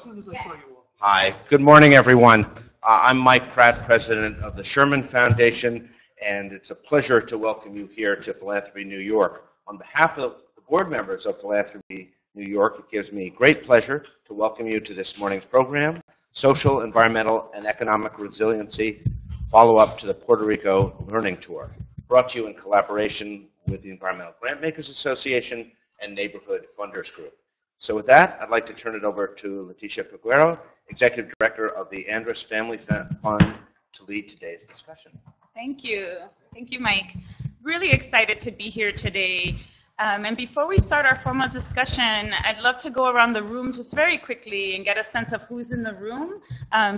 soon as I saw you all. Hi, good morning, everyone. I'm Mike Pratt, president of the Sherman Foundation, and it's a pleasure to welcome you here to Philanthropy New York. On behalf of the board members of Philanthropy New York, it gives me great pleasure to welcome you to this morning's program, Social, Environmental, and Economic Resiliency, follow-up to the Puerto Rico Learning Tour, brought to you in collaboration with the Environmental Grantmakers Association and Neighborhood Funders Group. So with that, I'd like to turn it over to Leticia Peguero, Executive Director of the Andrus Family Fund, to lead today's discussion. Thank you. Thank you, Mike. Really excited to be here today. And before we start our formal discussion, I'd love to go around the room just very quickly and get a sense of who's in the room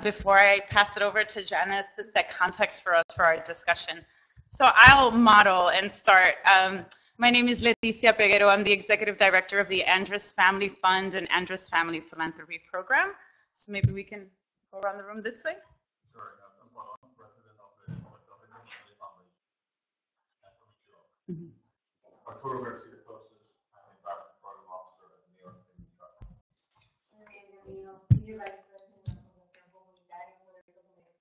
before I pass it over to Janice to set context for us for our discussion. So I'll model and start. My name is Leticia Peguero. I'm the Executive Director of the Andrus Family Fund and Andrus Family Philanthropy Program. So maybe we can go around the room this way. Sure, I'm president of the Family Foundation. Arturo Garcia Costas, I'm Environment Program Officer at the New York City Trust. Senior Vice President of Fundación Comunitaria en Puerto Rico Foundation.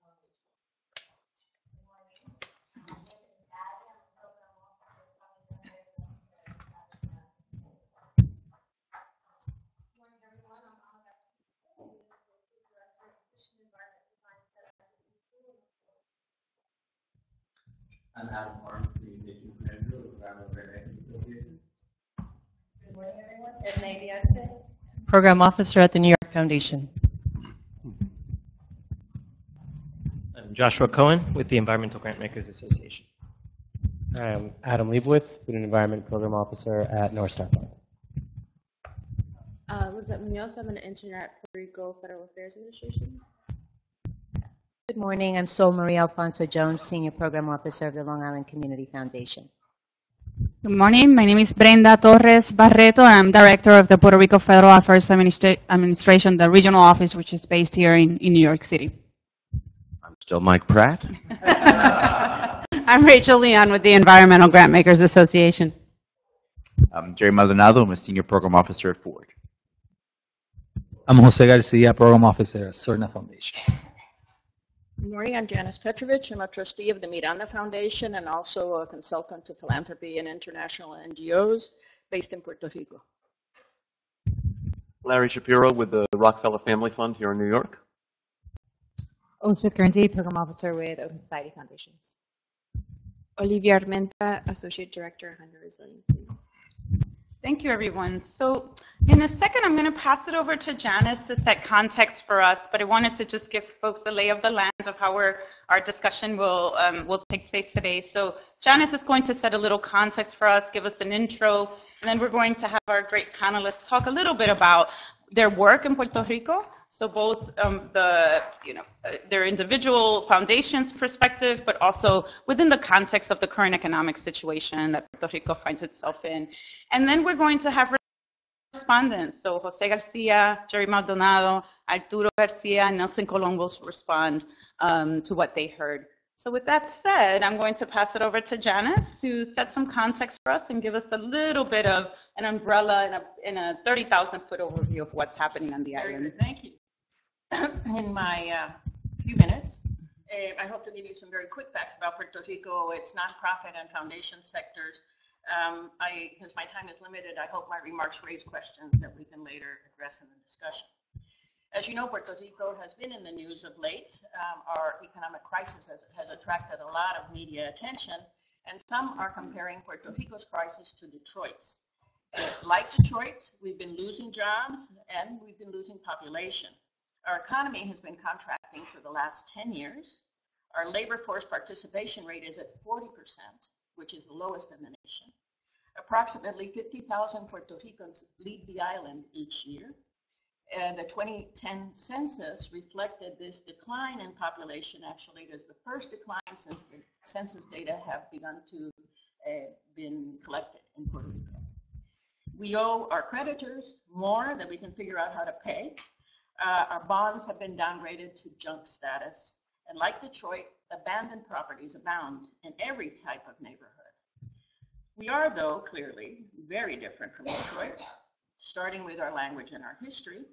I'm Adam Arms, Communications Manager of the Environmental Grantmakers Association. Good morning, everyone. Edna Diaspora, Program Officer at the New York Foundation. I'm Joshua Cohen with the Environmental Grantmakers Association. I'm Adam Leibowitz, Food and Environment Program Officer at North Star Fund. Lizette Munoz, I'm an intern at Puerto Rico Federal Affairs Administration. Good morning. I'm Sol Marie Alfonso Jones, Senior Program Officer of the Long Island Community Foundation. Good morning. My name is Brenda Torres Barreto, and I'm Director of the Puerto Rico Federal Affairs Administration, the regional office, which is based here in New York City. I'm still Mike Pratt. I'm Rachel Leon with the Environmental Grantmakers Association. I'm Jerry Maldonado. I'm a Senior Program Officer at Ford. I'm Jose Garcia, Program Officer at Sorna Foundation. Good morning, I'm Janice Petrovich. I'm a trustee of the Miranda Foundation and also a consultant to philanthropy and international NGOs based in Puerto Rico. Larry Shapiro with the Rockefeller Family Fund here in New York. Elizabeth Guernsey, Program Officer with Open Society Foundations. Olivia Armenta, Associate Director under Resiliency. Thank you, everyone. So in a second, I'm going to pass it over to Janice to set context for us, but I wanted to just give folks a lay of the land of how our discussion will take place today. So Janice is going to set a little context for us, give us an intro, and then we're going to have our great panelists talk a little bit about their work in Puerto Rico. So both their individual foundations perspective, but also within the context of the current economic situation that Puerto Rico finds itself in. And then we're going to have respondents. So Jose Garcia, Jerry Maldonado, Arturo Garcia, and Nelson Colon will respond to what they heard. So with that said, I'm going to pass it over to Janice to set some context for us and give us a little bit of an umbrella in a 30,000-foot overview of what's happening on the island. Thank you. In my few minutes, I hope to give you some very quick facts about Puerto Rico, its nonprofit and foundation sectors. Since my time is limited, I hope my remarks raise questions that we can later address in the discussion. As you know, Puerto Rico has been in the news of late. Our economic crisis has attracted a lot of media attention, and some are comparing Puerto Rico's crisis to Detroit's. Like Detroit, we've been losing jobs and we've been losing population. Our economy has been contracting for the last 10 years. Our labor force participation rate is at 40%, which is the lowest in the nation. Approximately 50,000 Puerto Ricans leave the island each year. And the 2010 census reflected this decline in population. Actually, it is the first decline since the census data have begun to been collected in Puerto Rico. We owe our creditors more than we can figure out how to pay. Our bonds have been downgraded to junk status. And like Detroit, abandoned properties abound in every type of neighborhood. We are, though, clearly very different from Detroit, starting with our language and our history.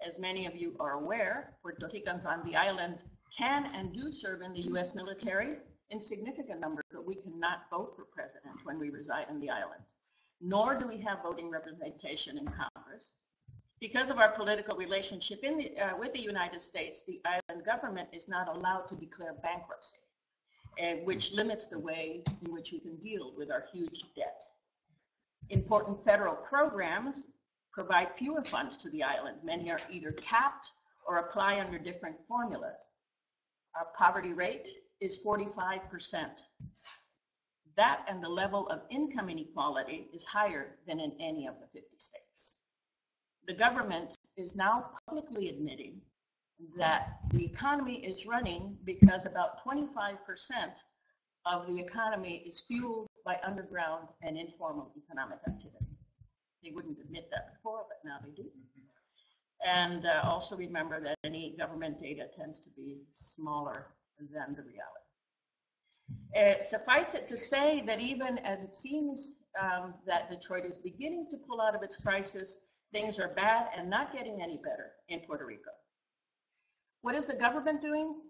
As many of you are aware, Puerto Ricans on the island can and do serve in the U.S. military in significant numbers, but we cannot vote for president when we reside on the island, nor do we have voting representation in Congress. Because of our political relationship with the United States, the island government is not allowed to declare bankruptcy, which limits the ways in which we can deal with our huge debt. Important federal programs provide fewer funds to the island. Many are either capped or apply under different formulas. Our poverty rate is 45%. That and the level of income inequality is higher than in any of the 50 states. The government is now publicly admitting that the economy is running because about 25% of the economy is fueled by underground and informal economic activity. They wouldn't admit that before, but now they do. And also remember that any government data tends to be smaller than the reality. Suffice it to say that even as it seems that Detroit is beginning to pull out of its crisis, things are bad and not getting any better in Puerto Rico. What is the government doing?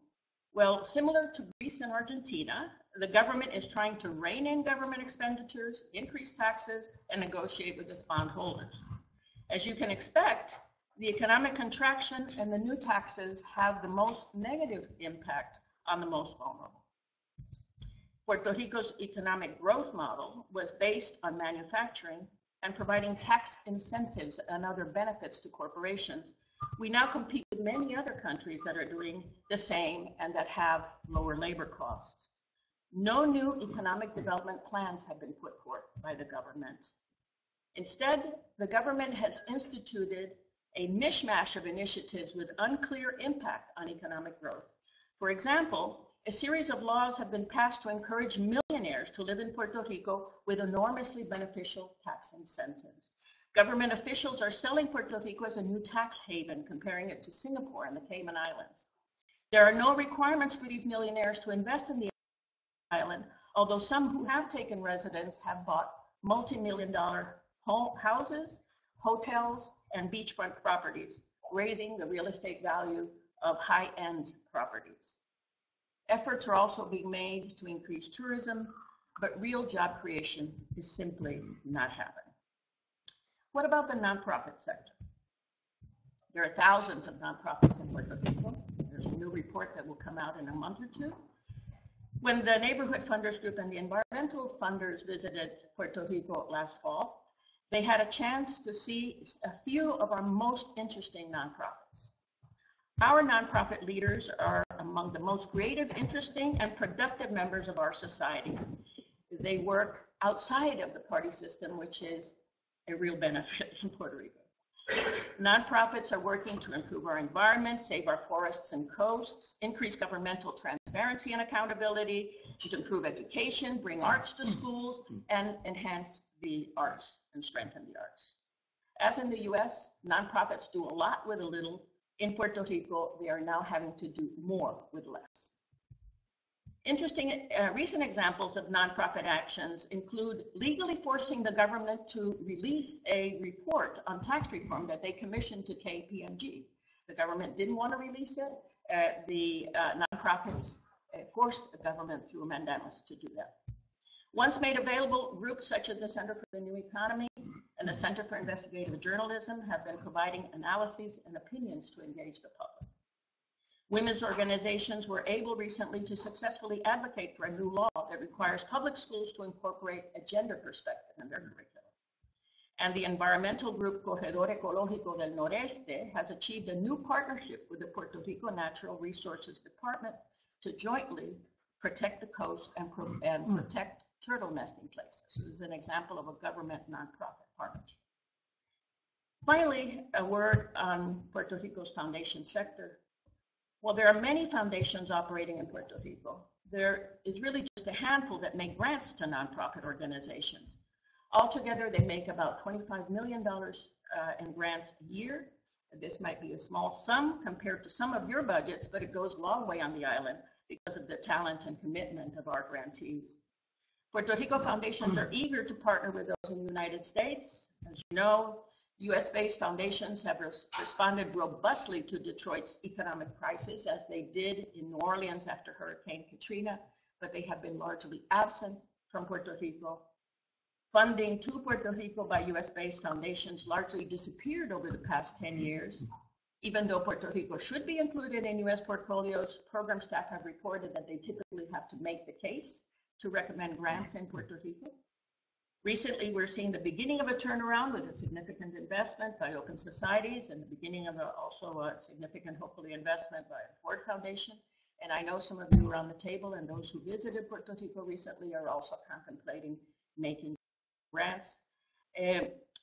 Well, similar to Greece and Argentina, the government is trying to rein in government expenditures, increase taxes, and negotiate with its bondholders. As you can expect, the economic contraction and the new taxes have the most negative impact on the most vulnerable. Puerto Rico's economic growth model was based on manufacturing and providing tax incentives and other benefits to corporations. We now compete with many other countries that are doing the same and that have lower labor costs. No new economic development plans have been put forth by the government. Instead, the government has instituted a mishmash of initiatives with unclear impact on economic growth. For example, a series of laws have been passed to encourage millionaires to live in Puerto Rico with enormously beneficial tax incentives. Government officials are selling Puerto Rico as a new tax haven, comparing it to Singapore and the Cayman Islands. There are no requirements for these millionaires to invest in the island, although some who have taken residence have bought multi-million-dollar houses, hotels, and beachfront properties, raising the real estate value of high-end properties. Efforts are also being made to increase tourism, but real job creation is simply not happening. What about the nonprofit sector? There are thousands of nonprofits in Puerto Rico. There's a new report that will come out in a month or two. When the Neighborhood Funders Group and the Environmental Funders visited Puerto Rico last fall, they had a chance to see a few of our most interesting nonprofits. Our nonprofit leaders are among the most creative, interesting, and productive members of our society. They work outside of the party system, which is a real benefit in Puerto Rico. Nonprofits are working to improve our environment, save our forests and coasts, increase governmental transparency and accountability, to improve education, bring arts to schools, and enhance the arts and strengthen the arts. As in the US, nonprofits do a lot with a little. In Puerto Rico, they are now having to do more with less. Interesting recent examples of nonprofit actions include legally forcing the government to release a report on tax reform that they commissioned to KPMG. The government didn't want to release it. The nonprofits forced the government through a mandamus to do that. Once made available, groups such as the Center for the New Economy and the Center for Investigative Journalism have been providing analyses and opinions to engage the public. Women's organizations were able recently to successfully advocate for a new law that requires public schools to incorporate a gender perspective in their curriculum. And the environmental group Corredor Ecológico del Noreste has achieved a new partnership with the Puerto Rico Natural Resources Department to jointly protect the coast and protect turtle nesting places. So this is an example of a government nonprofit partnership. Finally, a word on Puerto Rico's foundation sector. While there are many foundations operating in Puerto Rico, there is really just a handful that make grants to nonprofit organizations. Altogether, they make about $25 million in grants a year. This might be a small sum compared to some of your budgets, but it goes a long way on the island because of the talent and commitment of our grantees. Puerto Rico foundations are eager to partner with those in the United States. As you know, US-based foundations have responded robustly to Detroit's economic crisis, as they did in New Orleans after Hurricane Katrina, but they have been largely absent from Puerto Rico. Funding to Puerto Rico by US-based foundations largely disappeared over the past 10 years. Even though Puerto Rico should be included in US portfolios, program staff have reported that they typically have to make the case to recommend grants in Puerto Rico. Recently, we're seeing the beginning of a turnaround with a significant investment by open societies and the beginning of also a significant, hopefully, investment by the Ford Foundation. And I know some of you around the table and those who visited Puerto Rico recently are also contemplating making grants.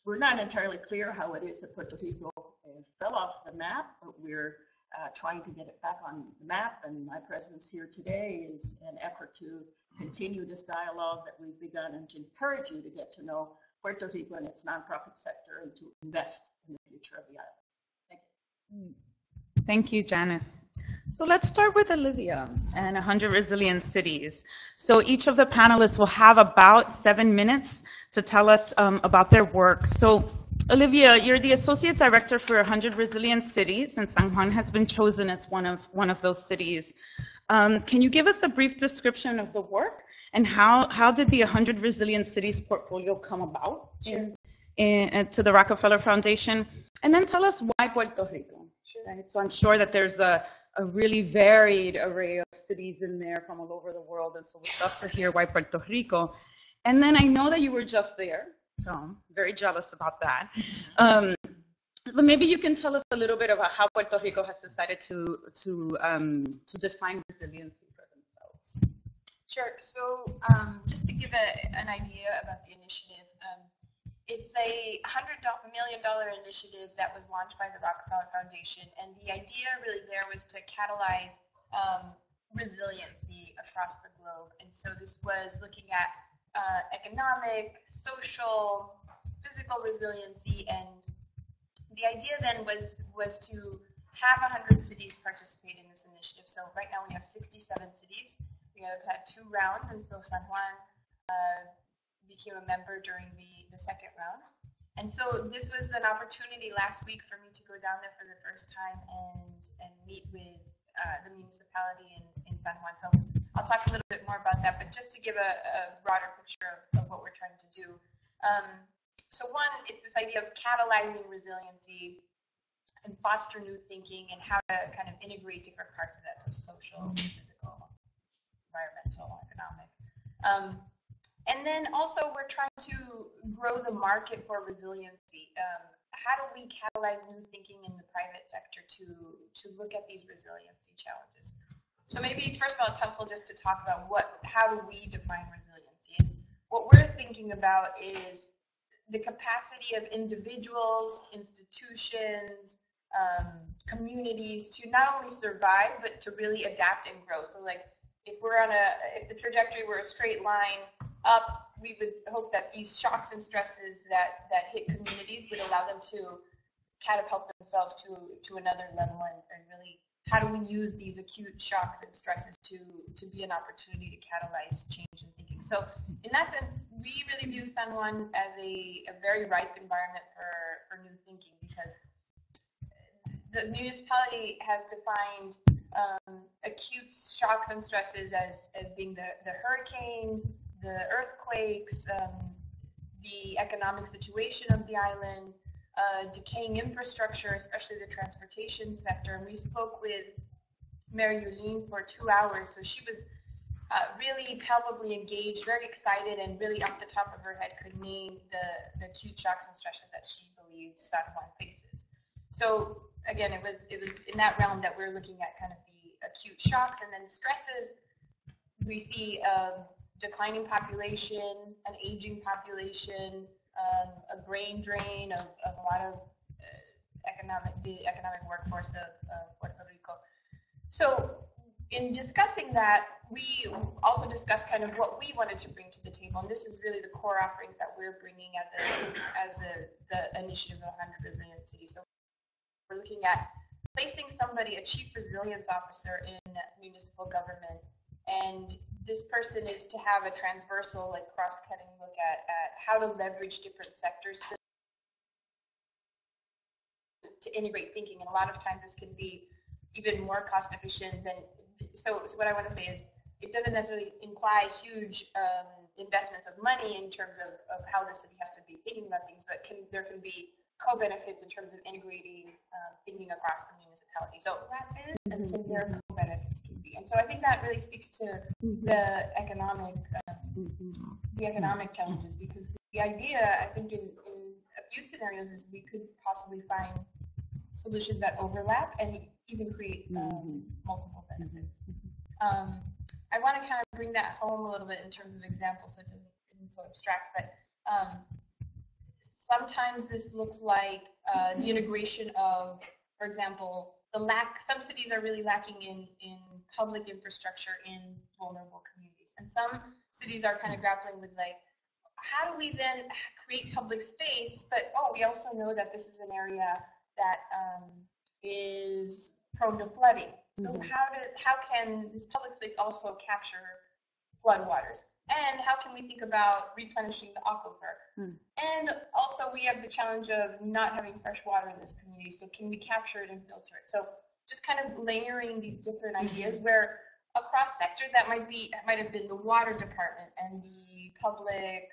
We're not entirely clear how it is that Puerto Rico fell off the map, but we're trying to get it back on the map, and my presence here today is an effort to continue this dialogue that we've begun and to encourage you to get to know Puerto Rico and its nonprofit sector and to invest in the future of the island. Thank you. Thank you, Janice. So let's start with Olivia and 100 Resilient Cities. So each of the panelists will have about 7 minutes to tell us about their work. So Olivia, you're the Associate Director for 100 Resilient Cities, and San Juan has been chosen as one of those cities. Can you give us a brief description of the work, and how did the 100 Resilient Cities portfolio come about to the Rockefeller Foundation? And then tell us why Puerto Rico. Right? So I'm sure that there's a really varied array of cities in there from all over the world, and so we'd love to hear why Puerto Rico. And then I know that you were just there, so I'm very jealous about that. But maybe you can tell us a little bit about how Puerto Rico has decided to define resiliency for themselves. Sure. So just to give an idea about the initiative, it's a $100 million initiative that was launched by the Rockefeller Foundation, and the idea really there was to catalyze resiliency across the globe. And so this was looking at economic, social, physical resiliency, and the idea then was to have 100 cities participate in this initiative. So right now we have 67 cities. We have had 2 rounds, and so San Juan became a member during the second round. And so this was an opportunity last week for me to go down there for the first time and meet with the municipality in San Juan. So I'll talk a little bit more about that, but just to give a broader picture of what we're trying to do. So one, it's this idea of catalyzing resiliency and foster new thinking and how to kind of integrate different parts of that, so social, physical, environmental, economic. And then also we're trying to grow the market for resiliency. How do we catalyze new thinking in the private sector to look at these resiliency challenges? So maybe first of all, it's helpful just to talk about how do we define resiliency. And what we're thinking about is the capacity of individuals, institutions, communities to not only survive, but to really adapt and grow. So like if the trajectory were a straight line up, we would hope that these shocks and stresses that hit communities would allow them to catapult themselves to another level, and really how do we use these acute shocks and stresses to be an opportunity to catalyze change in thinking. So in that sense, we really view San Juan as a very ripe environment for new thinking, because the municipality has defined acute shocks and stresses as being the hurricanes, the earthquakes, the economic situation of the island, decaying infrastructure, especially the transportation sector. And we spoke with Mary Yulene for 2 hours, so she was really palpably engaged, very excited, and really off the top of her head could name the acute shocks and stresses that she believed San Juan faces. So again, it was in that realm that we're looking at kind of the acute shocks, and then stresses. We see declining population, an aging population, a brain drain of a lot of the economic workforce of Puerto Rico. So in discussing that, we also discussed kind of what we wanted to bring to the table, and this is really the core offerings that we're bringing as the initiative of 100 Resilient Cities. So we're looking at placing a chief resilience officer in municipal government, and this person is to have a transversal, like cross-cutting look at how to leverage different sectors to to integrate thinking, and a lot of times this can be even more cost efficient than. So what I want to say is, it doesn't necessarily imply huge investments of money in terms of how the city has to be thinking about things, but there can be co-benefits in terms of integrating thinking across the municipality. So that is, and so there are co-benefits can be. And so I think that really speaks to the economic challenges, because the idea, I think, in a few scenarios is we could possibly find solutions that overlap and even create multiple benefits. I want to kind of bring that home a little bit in terms of examples, so it isn't so abstract. But sometimes this looks like the integration of, for example, some cities are really lacking in public infrastructure in vulnerable communities, and some cities are kind of grappling with, like, how do we then create public space? But we also know that this is an area that is prone to flooding. So how can this public space also capture floodwaters? And how can we think about replenishing the aquifer? And also we have the challenge of not having fresh water in this community. So can we capture it and filter it? So just kind of layering these different ideas where across sectors that might have been the water department and the public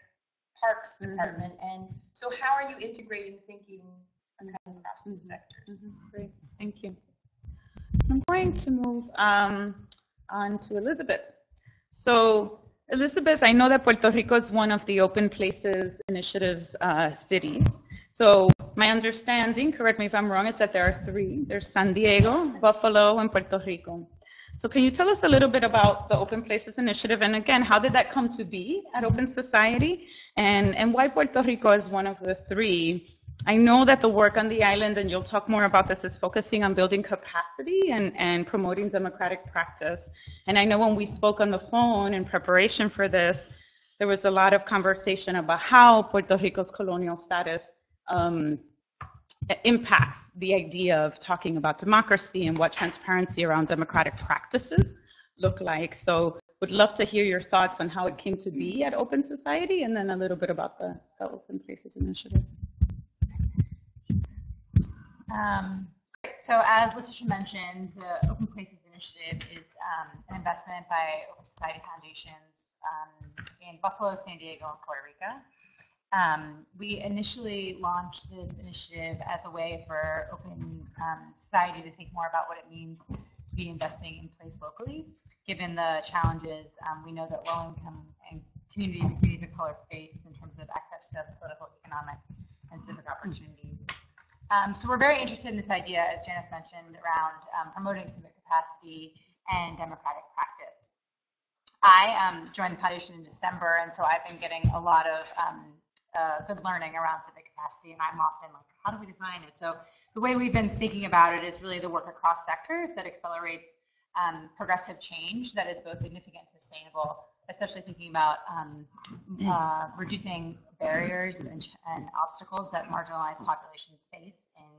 parks department. And so how are you integrating thinking across these sectors? Great, thank you. So I'm going to move on to Elizabeth. So Elizabeth, I know that Puerto Rico is one of the Open Places Initiative's cities. So my understanding, correct me if I'm wrong, is that there are 3. There's San Diego, Buffalo, and Puerto Rico. So can you tell us a little bit about the Open Places Initiative? And again, how did that come to be at Open Society? And why Puerto Rico is one of the 3? I know that the work on the island, and you'll talk more about this, is focusing on building capacity and promoting democratic practice. And I know when we spoke on the phone in preparation for this, there was a lot of conversation about how Puerto Rico's colonial status impacts the idea of talking about democracy and what transparency around democratic practices look like. So would love to hear your thoughts on how it came to be at Open Society, and then a little bit about the Open Places Initiative. Great. So as Leticia mentioned, the Open Places Initiative is an investment by Open Society Foundations in Buffalo, San Diego, and Puerto Rico. We initially launched this initiative as a way for Open Society to think more about what it means to be investing in place locally, given the challenges we know that low-income and communities of color face in terms of access to political, economic, and civic opportunities. So we're very interested in this idea, as Janice mentioned, around promoting civic capacity and democratic practice. I joined the foundation in December, and so I've been getting a lot of good learning around civic capacity, and I'm often like, how do we define it? So the way we've been thinking about it is really the work across sectors that accelerates progressive change that is both significant and sustainable, especially thinking about reducing barriers and obstacles that marginalized populations face in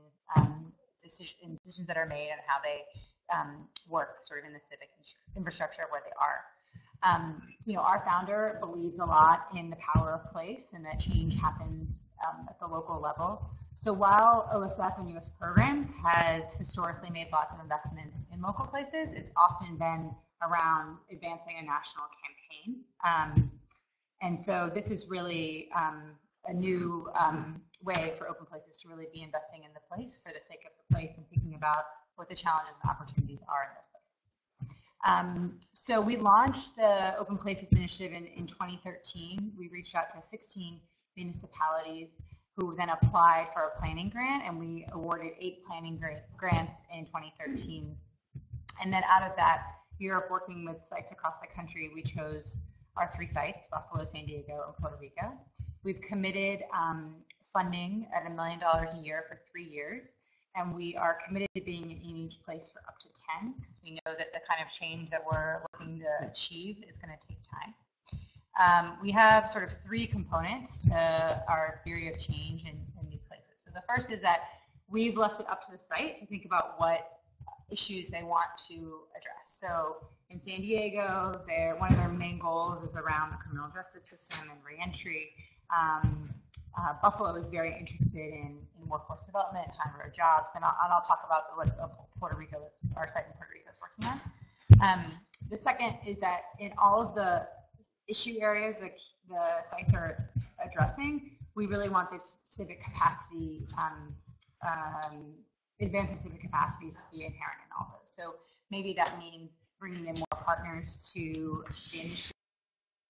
decisions that are made and how they work sort of in the civic infrastructure where they are. Our founder believes a lot in the power of place and that change happens at the local level. So while OSF and U.S. programs has historically made lots of investments in local places, it's often been around advancing a national campaign. And so this is really a new way for Open Places to really be investing in the place for the sake of the place and thinking about what the challenges and opportunities are in those places. So we launched the Open Places Initiative in 2013. We reached out to 16 municipalities who then applied for a planning grant, and we awarded 8 planning grants in 2013. And then out of that, Europe, working with sites across the country, we chose our 3 sites, Buffalo, San Diego, and Puerto Rico. We've committed funding at $1 million a year for 3 years, and we are committed to being in each place for up to 10, because we know that the kind of change that we're looking to achieve is going to take time. We have sort of 3 components to our theory of change in these places. So the first is that we've left it up to the site to think about what issues they want to address. So in San Diego, one of their main goals is around the criminal justice system and reentry. Buffalo is very interested in workforce development, high-road jobs, and I'll talk about what Puerto Rico is, our site in Puerto Rico is working on. The second is that in all of the issue areas that the sites are addressing, we really want this civic capacity, advancing civic capacities to be inherent in all those. So maybe that means bringing in more partners to the initiative.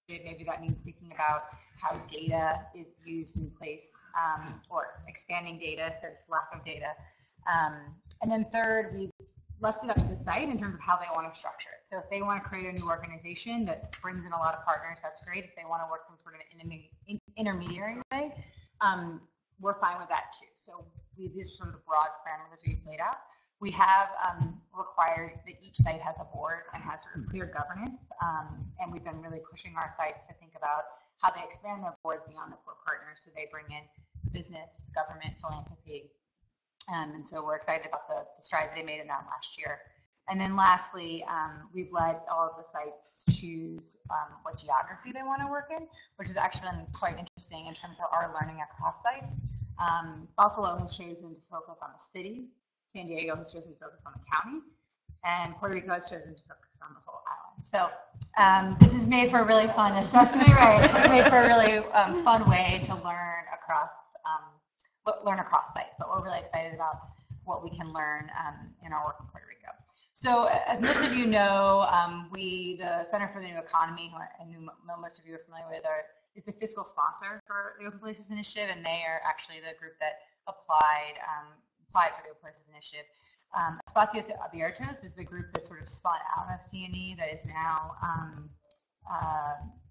Maybe that means thinking about how data is used in place, or expanding data if there's lack of data. And then third, we've left it up to the site in terms of how they want to structure it. So if they want to create a new organization that brings in a lot of partners, that's great. If they want to work in sort of an intermediary way, we're fine with that too. So these are some of the broad parameters we've laid out. We have required that each site has a board and has sort of clear governance, and we've been really pushing our sites to think about how they expand their boards beyond the core partners, so they bring in business, government, philanthropy, and so we're excited about the strides they made in that last year. And then lastly, we've let all of the sites choose what geography they want to work in, which has actually been quite interesting in terms of our learning across sites. Buffalo has chosen to focus on the city. San Diego has chosen to focus on the county, and Puerto Rico has chosen to focus on the whole island. So this is made for a really fun, especially right. It's made for a really fun way to learn across sites. But we're really excited about what we can learn in our work in Puerto Rico. So as most of you know, the Center for the New Economy, who I know most of you are familiar with, is the fiscal sponsor for the Open Places Initiative, and they are actually the group that applied for the Open Places Initiative. Espacios Abiertos is the group that sort of spun out of CNE that is now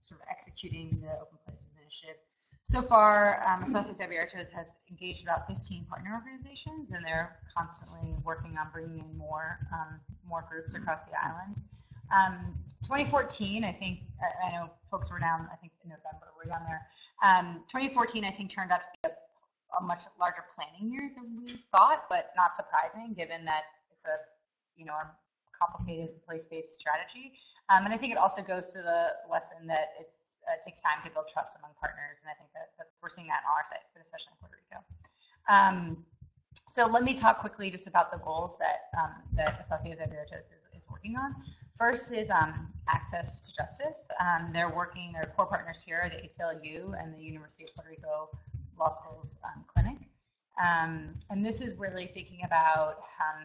sort of executing the Open Places Initiative. So far, Espacios Abiertos has engaged about 15 partner organizations, and they're constantly working on bringing in more groups across the island. 2014, I think, I know folks were down, I think in November, we're down there. 2014, I think, turned out to be a much larger planning year than we thought, but not surprising given that it's a complicated place-based strategy. And I think it also goes to the lesson that it takes time to build trust among partners, and I think that we're seeing that in all our sites, but especially in Puerto Rico. So let me talk quickly just about the goals that Espacios Abiertos is working on. First is access to justice. Their core partners here are the ACLU and the University of Puerto Rico Law School's clinic. And this is really thinking about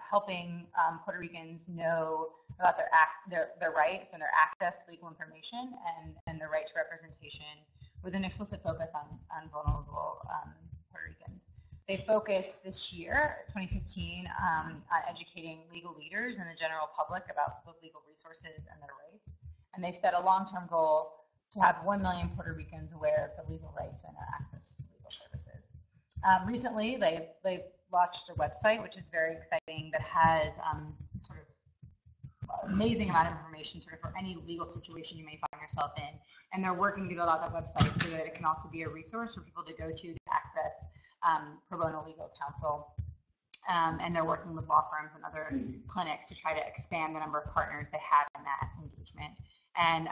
helping Puerto Ricans know about their rights and their access to legal information and their right to representation with an explicit focus on vulnerable Puerto Ricans. They focused this year, 2015, on educating legal leaders and the general public about the legal resources and their rights. And they've set a long-term goal to have 1 million Puerto Ricans aware of the legal rights and their access to legal services. Recently, they've launched a website, which is very exciting, that has sort of amazing amount of information sort of for any legal situation you may find yourself in. And they're working to build out that website so that it can also be a resource for people to go to access pro bono legal counsel. And they're working with law firms and other clinics to try to expand the number of partners they have in that engagement. And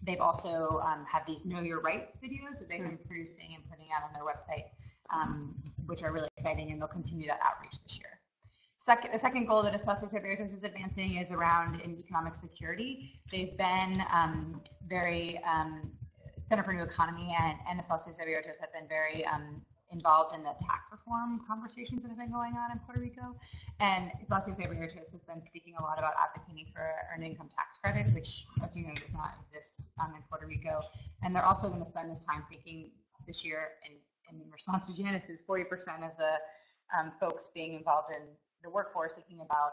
they've also have these Know Your Rights videos that they've been producing and putting out on their website, which are really exciting, and they'll continue that outreach this year. The second goal that Espacios Abiertos is advancing is around economic security. They've been Center for New Economy and Espacios Abiertos have been very involved in the tax reform conversations that have been going on in Puerto Rico. And Espacios Abiertos has been speaking a lot about advocating for earned income tax credit, which, as you know, does not exist in Puerto Rico. And they're also going to spend this time thinking this year, in response to Janice's 40% of the folks being involved in the workforce, thinking about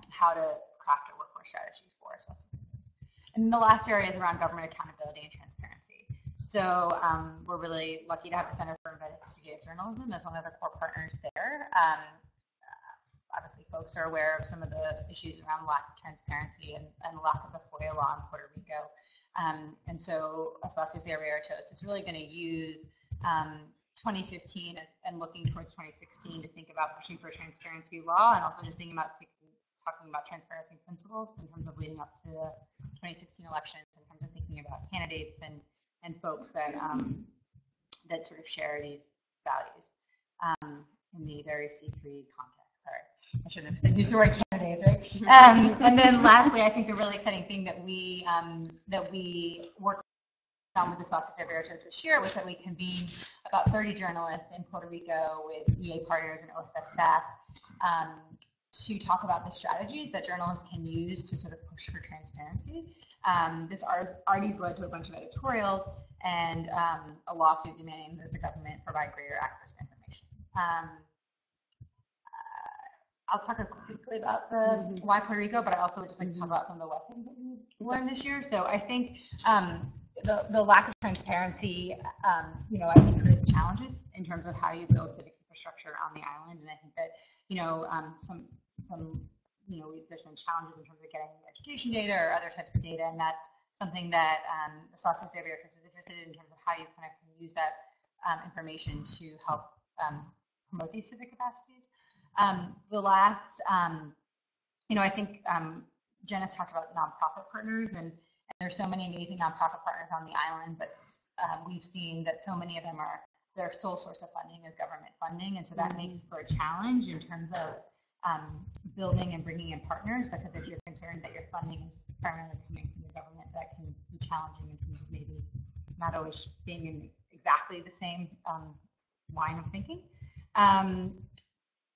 how to craft a workforce strategy for Espacios Abiertos. And the last area is around government accountability and transparency. So we're really lucky to have the Center for Investigative Journalism as one of the core partners there. Obviously, folks are aware of some of the issues around lack of transparency and lack of the FOIA law in Puerto Rico. And so Espacios Abiertos is really going to use 2015 and looking towards 2016 to think about pushing for transparency law, and also just thinking about talking about transparency principles in terms of leading up to the 2016 elections, in terms of thinking about candidates and folks that that sort of share these values in the very C3 context. Sorry, I shouldn't have used the word candidates, right? And then lastly, I think the really exciting thing that we worked on with the Socios Abiertos this year was that we convened about 30 journalists in Puerto Rico with EA partners and OSF staff to talk about the strategies that journalists can use to sort of push for transparency. This already led to a bunch of editorials and a lawsuit demanding that the government provide greater access to information. I'll talk quickly about the why Puerto Rico, but I also would just like to talk about some of the lessons that we learned this year. So I think the lack of transparency, I think creates challenges in terms of how you build civic infrastructure on the island. And I think that, there's been challenges in terms of getting education data or other types of data, and that's something that the Socios Abiertos is interested in terms of how you kind of can use that information to help promote these civic capacities. The last, I think Janice talked about nonprofit partners, and there's so many amazing nonprofit partners on the island, but we've seen that so many of them their sole source of funding is government funding, and so that makes for a challenge in terms of building and bringing in partners, because if you're concerned that your funding is primarily coming from the government, that can be challenging in terms of maybe not always being in exactly the same line of thinking.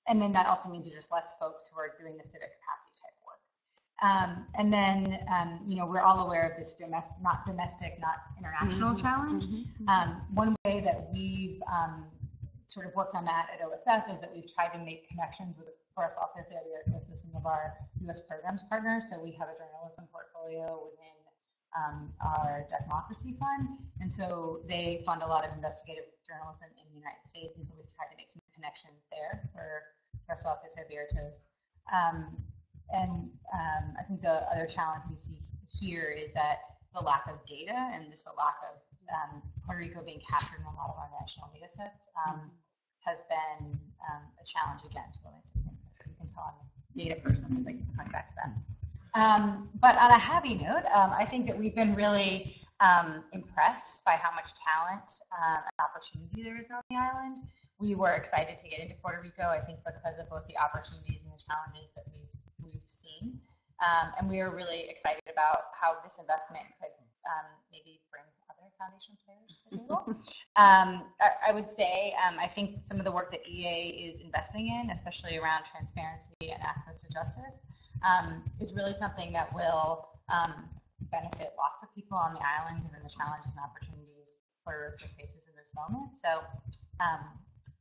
And then that also means there's just less folks who are doing the civic capacity type work. And then, we're all aware of this not domestic, not international challenge. One way that we've sort of worked on that at OSF is that we've tried to make connections with Socios Abiertos with some of our U.S. programs partners. So we have a journalism portfolio within our Demography Fund, and so they fund a lot of investigative journalism in the United States, and so we've tried to make some connections there for Socios Abiertos. I think the other challenge we see here is that the lack of data and just the lack of Puerto Rico being captured in a lot of our national data sets has been a challenge again to really some things. So you can tell I'm a data person, but I can come back to that. But on a happy note, I think that we've been really impressed by how much talent and opportunity there is on the island. We were excited to get into Puerto Rico, I think, because of both the opportunities and the challenges that we've seen. And we are really excited about how this investment could maybe bring other foundation players to the table. I would say, I think some of the work that EA is investing in, especially around transparency and access to justice, is really something that will benefit lots of people on the island, given the challenges and opportunities Puerto Rico faces in this moment. So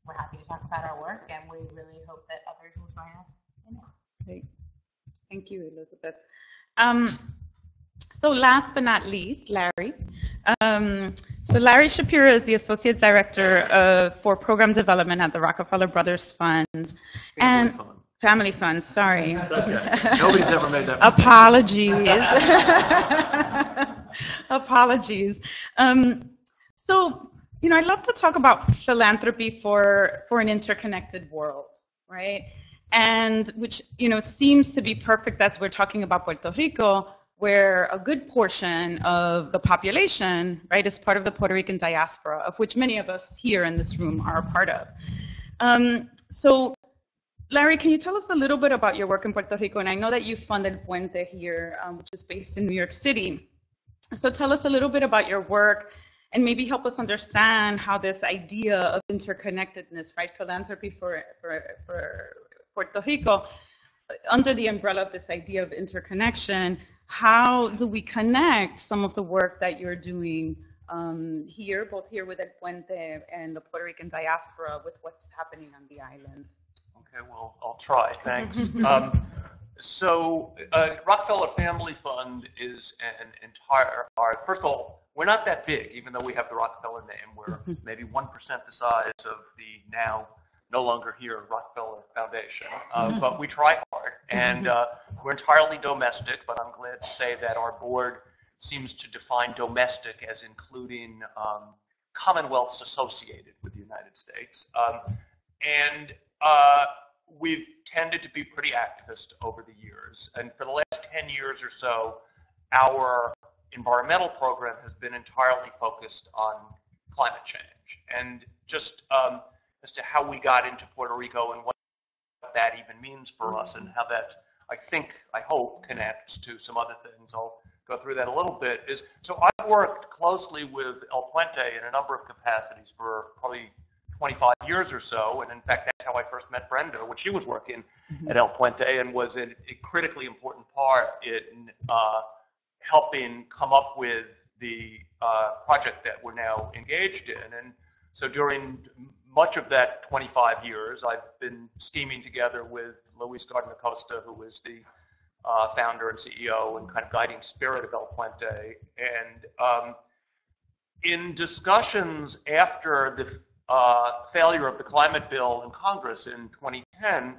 we're happy to talk about our work, and we really hope that others will join us in it. Great. Thank you, Elizabeth. So last but not least, Larry. So Larry Shapiro is the Associate Director for Program Development at the Rockefeller Brothers Fund. Family Fund, sorry. It's okay. Nobody's ever made that mistake. Apologies. Apologies. So, I'd love to talk about philanthropy for an interconnected world, right? And which, it seems to be perfect as we're talking about Puerto Rico, where a good portion of the population, right, is part of the Puerto Rican diaspora, of which many of us here in this room are a part of. So, Larry, can you tell us a little bit about your work in Puerto Rico? And I know that you funded Puente here, which is based in New York City. So tell us a little bit about your work and maybe help us understand how this idea of interconnectedness, right, philanthropy for Puerto Rico, under the umbrella of this idea of interconnection, how do we connect some of the work that you're doing here, both here with El Puente and the Puerto Rican diaspora, with what's happening on the island? Okay, well, I'll try. Thanks. So Rockefeller Family Fund is an entire, first of all, we're not that big, even though we have the Rockefeller name. We're maybe 1% the size of the now no longer here Rockefeller Foundation. But we try hard, and we're entirely domestic, but I'm glad to say that our board seems to define domestic as including commonwealths associated with the United States. We've tended to be pretty activist over the years. And for the last 10 years or so, our environmental program has been entirely focused on climate change, and just as to how we got into Puerto Rico and what that even means for us, and how that, I hope, connects to some other things. I'll go through that a little bit. So I've worked closely with El Puente in a number of capacities for probably 25 years or so, and in fact, that's how I first met Brenda, when she was working at El Puente, and was a critically important part in helping come up with the project that we're now engaged in. And so during much of that 25 years, I've been scheming together with Luis Garden-Acosta, who is the founder and CEO and kind of guiding spirit of El Puente. And in discussions after the failure of the climate bill in Congress in 2010,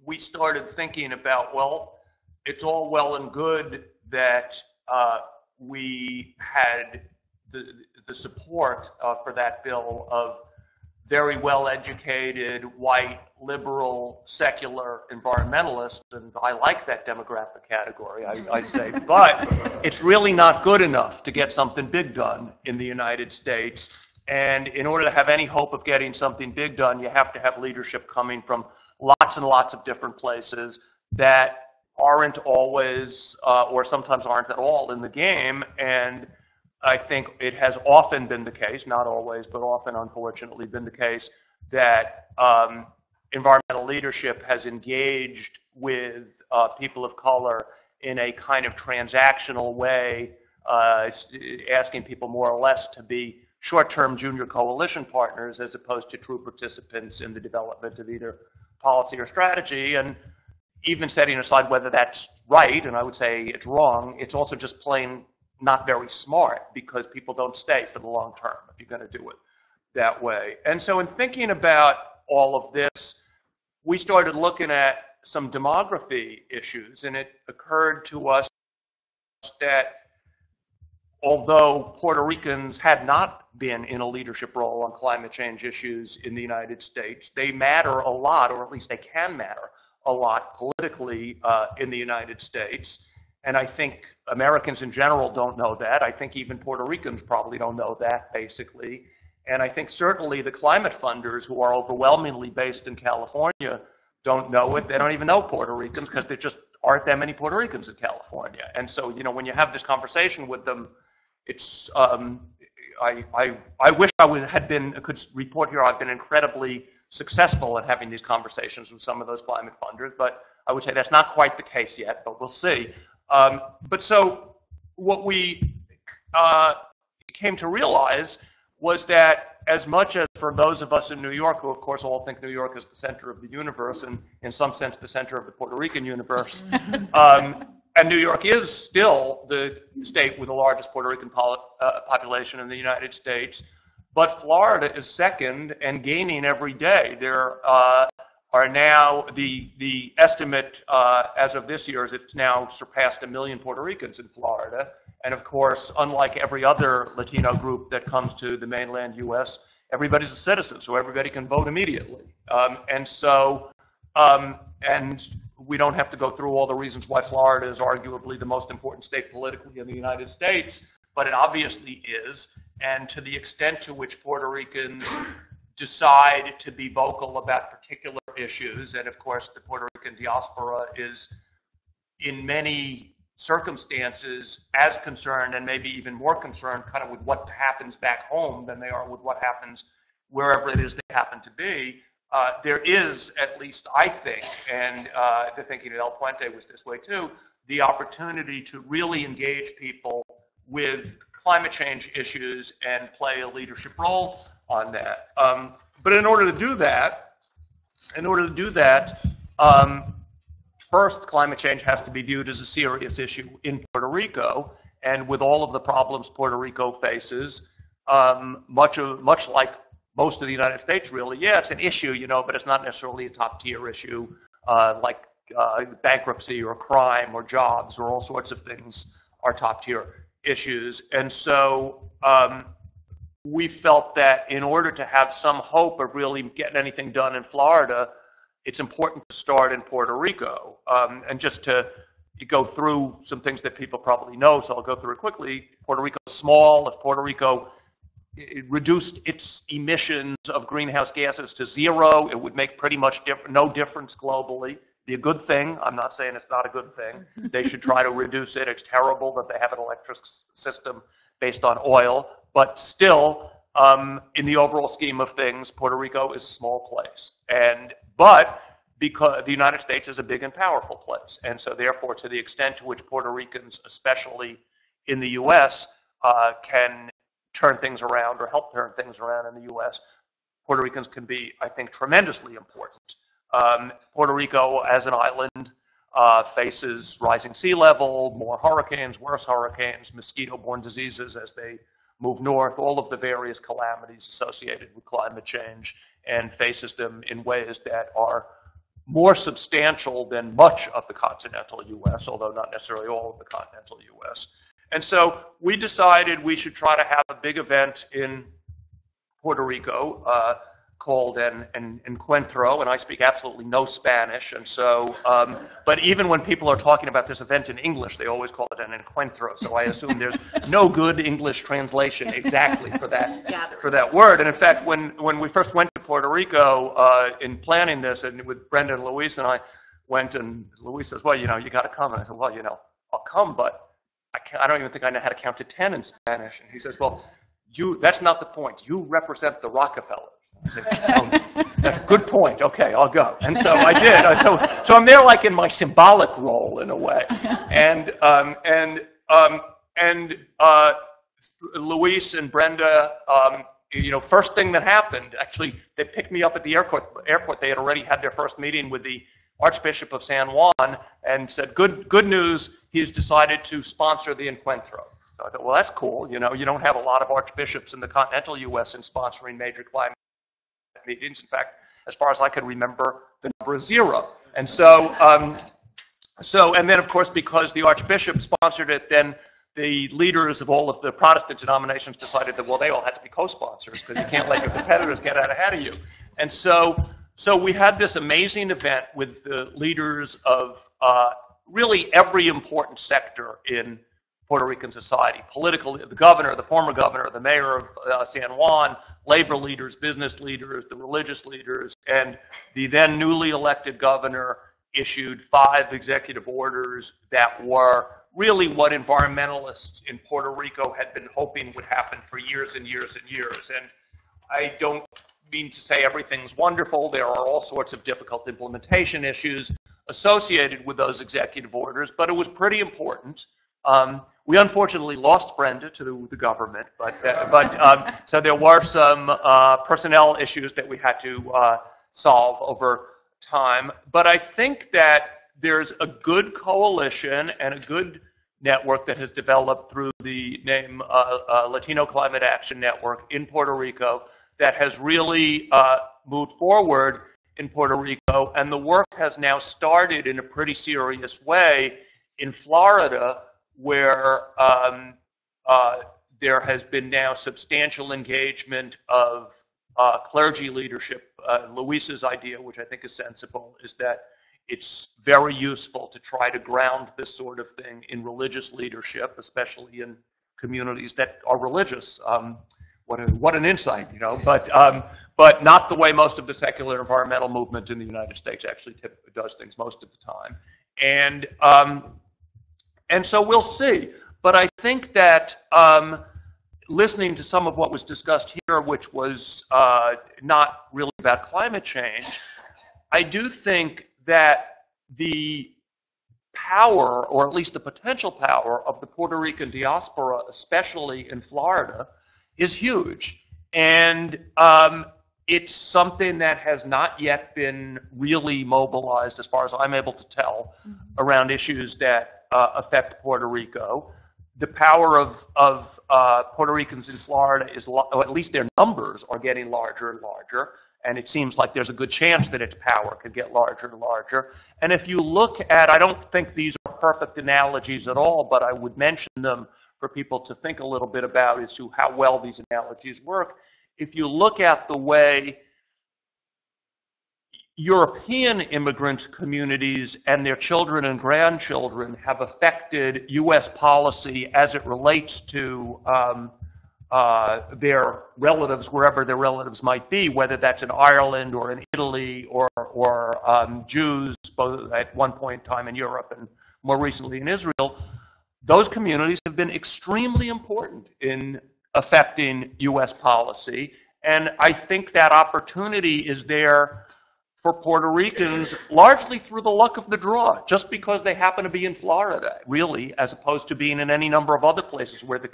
we started thinking about, well, it's all well and good that we had the support for that bill of very well-educated, white, liberal, secular environmentalists, and I like that demographic category, I say, but it's really not good enough to get something big done in the United States. And in order to have any hope of getting something big done, you have to have leadership coming from lots and lots of different places that aren't always, or sometimes aren't at all, in the game. And I think it has often been the case, not always, but often, unfortunately, been the case that environmental leadership has engaged with people of color in a kind of transactional way, asking people more or less to be short-term junior coalition partners as opposed to true participants in the development of either policy or strategy. And even setting aside whether that's right, and I would say it's wrong, it's also just plain not very smart, because people don't stay for the long term if you're going to do it that way. And so in thinking about all of this, we started looking at some demography issues, and it occurred to us that although Puerto Ricans had not been in a leadership role on climate change issues in the United States, they matter a lot, or at least they can matter a lot politically in the United States. And I think Americans in general don't know that. I think even Puerto Ricans probably don't know that, basically. And I think certainly the climate funders, who are overwhelmingly based in California, don't know it. They don't even know Puerto Ricans, because there just aren't that many Puerto Ricans in California. And so, you know, when you have this conversation with them, it's, I wish I could report here I've been incredibly successful at having these conversations with some of those climate funders, but I would say that's not quite the case yet, but we'll see. But so what we came to realize was that, as much as for those of us in New York, who of course all think New York is the center of the universe, and in some sense the center of the Puerto Rican universe, and New York is still the state with the largest Puerto Rican population in the United States, but Florida is second and gaining every day. There are now, the estimate as of this year is it's now surpassed 1 million Puerto Ricans in Florida. And of course, unlike every other Latino group that comes to the mainland U.S., everybody's a citizen, so everybody can vote immediately. And we don't have to go through all the reasons why Florida is arguably the most important state politically in the United States, but it obviously is. And to the extent to which Puerto Ricans decide to be vocal about particular issues, and of course the Puerto Rican diaspora is in many circumstances as concerned, and maybe even more concerned, kind of with what happens back home than they are with what happens wherever it is they happen to be. There is, at least I think, and the thinking at El Puente was this way too, the opportunity to really engage people with climate change issues and play a leadership role on that. But in order to do that, first, climate change has to be viewed as a serious issue in Puerto Rico, and with all of the problems Puerto Rico faces, much like most of the United States, really, yeah, it's an issue, you know, but it's not necessarily a top-tier issue like bankruptcy or crime or jobs or all sorts of things are top-tier issues. And so we felt that in order to have some hope of really getting anything done in Florida, it's important to start in Puerto Rico. And just to go through some things that people probably know, so I'll go through it quickly. Puerto Rico is small. If Puerto Rico it reduced its emissions of greenhouse gases to zero, it would make pretty much no difference globally. Be a good thing. I'm not saying it's not a good thing. They should try to reduce it. It's terrible that they have an electric system based on oil, but still, in the overall scheme of things, Puerto Rico is a small place. But because the United States is a big and powerful place, and so therefore, to the extent to which Puerto Ricans, especially in the U.S., can turn things around or help turn things around in the U.S., Puerto Ricans can be, I think, tremendously important. Puerto Rico, as an island, faces rising sea level, more hurricanes, worse hurricanes, mosquito-borne diseases as they move north, all of the various calamities associated with climate change, and faces them in ways that are more substantial than much of the continental U.S., although not necessarily all of the continental U.S. And so we decided we should try to have a big event in Puerto Rico called an encuentro, and I speak absolutely no Spanish, and so, but even when people are talking about this event in English, they always call it an encuentro, so I assume there's no good English translation exactly for that word. And in fact, when we first went to Puerto Rico in planning this, and with Brenda and Luis and I went, and Luis says, well, you got to come, and I said, well, I'll come, but I don't even think I know how to count to 10 in Spanish. And he says, well, that's not the point. You represent the Rockefellers. I said, that's a good point. Okay, I'll go. And so I did. So I'm there like in my symbolic role in a way. And Luis and Brenda, first thing that happened, actually, they picked me up at the airport. They had already had their first meeting with the Archbishop of San Juan and said, good news, he's decided to sponsor the encuentro. So I thought, well, that's cool. You don't have a lot of archbishops in the continental U.S. in sponsoring major climate meetings. In fact, as far as I can remember, the number is 0. And so, and then of course, because the Archbishop sponsored it, then the leaders of all of the Protestant denominations decided that, well, they all had to be co-sponsors because you can't let your competitors get out ahead of you. And so we had this amazing event with the leaders of really every important sector in Puerto Rican society, the governor, the former governor, the mayor of San Juan, labor leaders, business leaders, the religious leaders, and the then newly elected governor issued 5 executive orders that were really what environmentalists in Puerto Rico had been hoping would happen for years and years and years. And I don't mean to say everything's wonderful. There are all sorts of difficult implementation issues associated with those executive orders, but it was pretty important. We unfortunately lost Brenda to the government, so there were some personnel issues that we had to solve over time. But I think that there's a good coalition and a good network that has developed through the name Latino Climate Action Network in Puerto Rico that has really moved forward in Puerto Rico, and the work has now started in a pretty serious way in Florida, where there has been now substantial engagement of clergy leadership. Luis's idea, which I think is sensible, is that it's very useful to try to ground this sort of thing in religious leadership, especially in communities that are religious. What an insight, but not the way most of the secular environmental movement in the United States actually does things most of the time. And so we'll see. But I think that listening to some of what was discussed here, which was not really about climate change, I do think that the power, or at least the potential power, of the Puerto Rican diaspora, especially in Florida, is huge. And it's something that has not yet been really mobilized, as far as I'm able to tell, around issues that affect Puerto Rico. The power of Puerto Ricans in Florida is, or at least their numbers are getting larger and larger, and it seems like there's a good chance that its power could get larger and larger. And if you look at, I don't think these are perfect analogies at all, but I would mention them for people to think a little bit about as to how well these analogies work. If you look at the way European immigrant communities and their children and grandchildren have affected U.S. policy as it relates to their relatives wherever their relatives might be, whether that's in Ireland or in Italy or Jews both at one point in time in Europe and more recently in Israel. Those communities have been extremely important in affecting U.S. policy, and I think that opportunity is there for Puerto Ricans largely through the luck of the draw, just because they happen to be in Florida, really, as opposed to being in any number of other places where they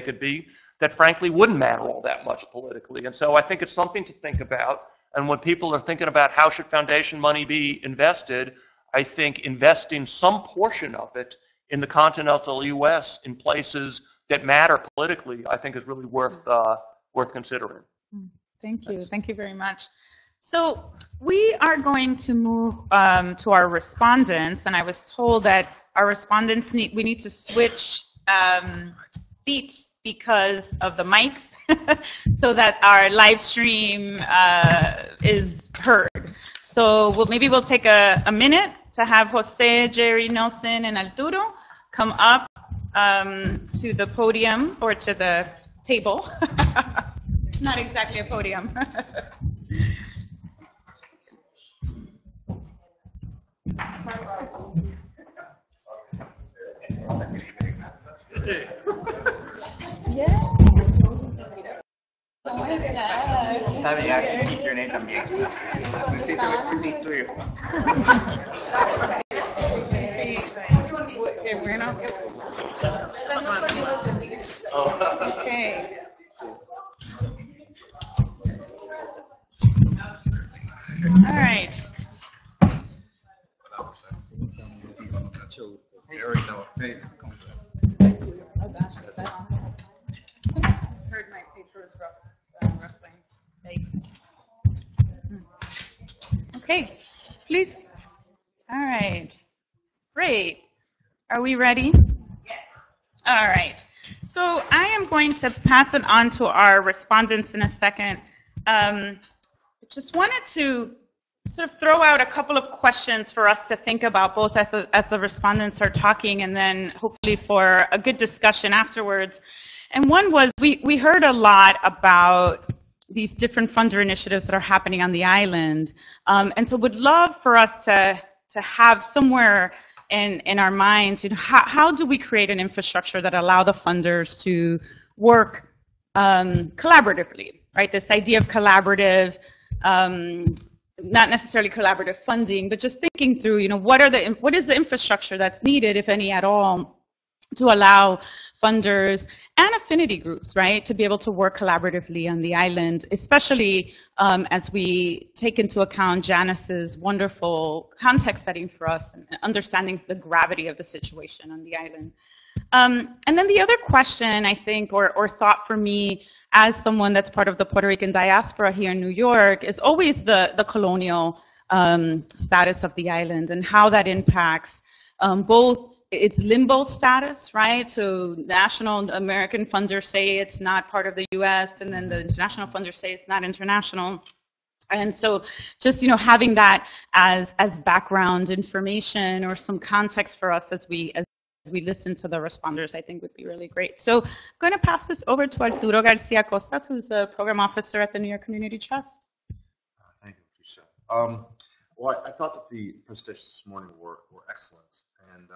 could be that frankly wouldn't matter all that much politically. And so I think it's something to think about. And when people are thinking about how should foundation money be invested, I think investing some portion of it in the continental U.S. in places that matter politically, I think is really worth considering. Thank you. Thank you very much. So we are going to move to our respondents, and I was told that our respondents we need to switch seats because of the mics so that our live stream is heard. So maybe we'll take a minute to have Jose, Jerry, Nelson, and Arturo come up to the podium or to the table. Not exactly a podium. Yeah. Sabía que internet también. Qué bueno. Okay. All right. Heard my papers ruffling. Thanks. Okay, please. All right. Great. Are we ready? Yes. All right. So I am going to pass it on to our respondents in a second. Just wanted to sort of throw out a couple of questions for us to think about, both as the respondents are talking and then hopefully for a good discussion afterwards. And one was, we heard a lot about these different funder initiatives that are happening on the island. And so would love for us to have somewhere in our minds, how do we create an infrastructure that allow the funders to work collaboratively, right? This idea of collaborative, not necessarily collaborative funding, but just thinking through, what is the infrastructure that's needed, if any at all, to allow funders and affinity groups, right, to be able to work collaboratively on the island, especially as we take into account Janice's wonderful context setting for us and understanding the gravity of the situation on the island. And then the other question, I think, or thought for me, as someone that's part of the Puerto Rican diaspora here in New York, is always the colonial status of the island and how that impacts both its limbo status, right? So national American funders say it's not part of the US, and then the international funders say it's not international. And so just, having that as background information or some context for us as we listen to the responders, I think would be really great. So I'm going to pass this over to Arturo Garcia Costas, who's a program officer at the New York Community Trust. Thank you, Patricia. Well, I thought that the presentations this morning were excellent, and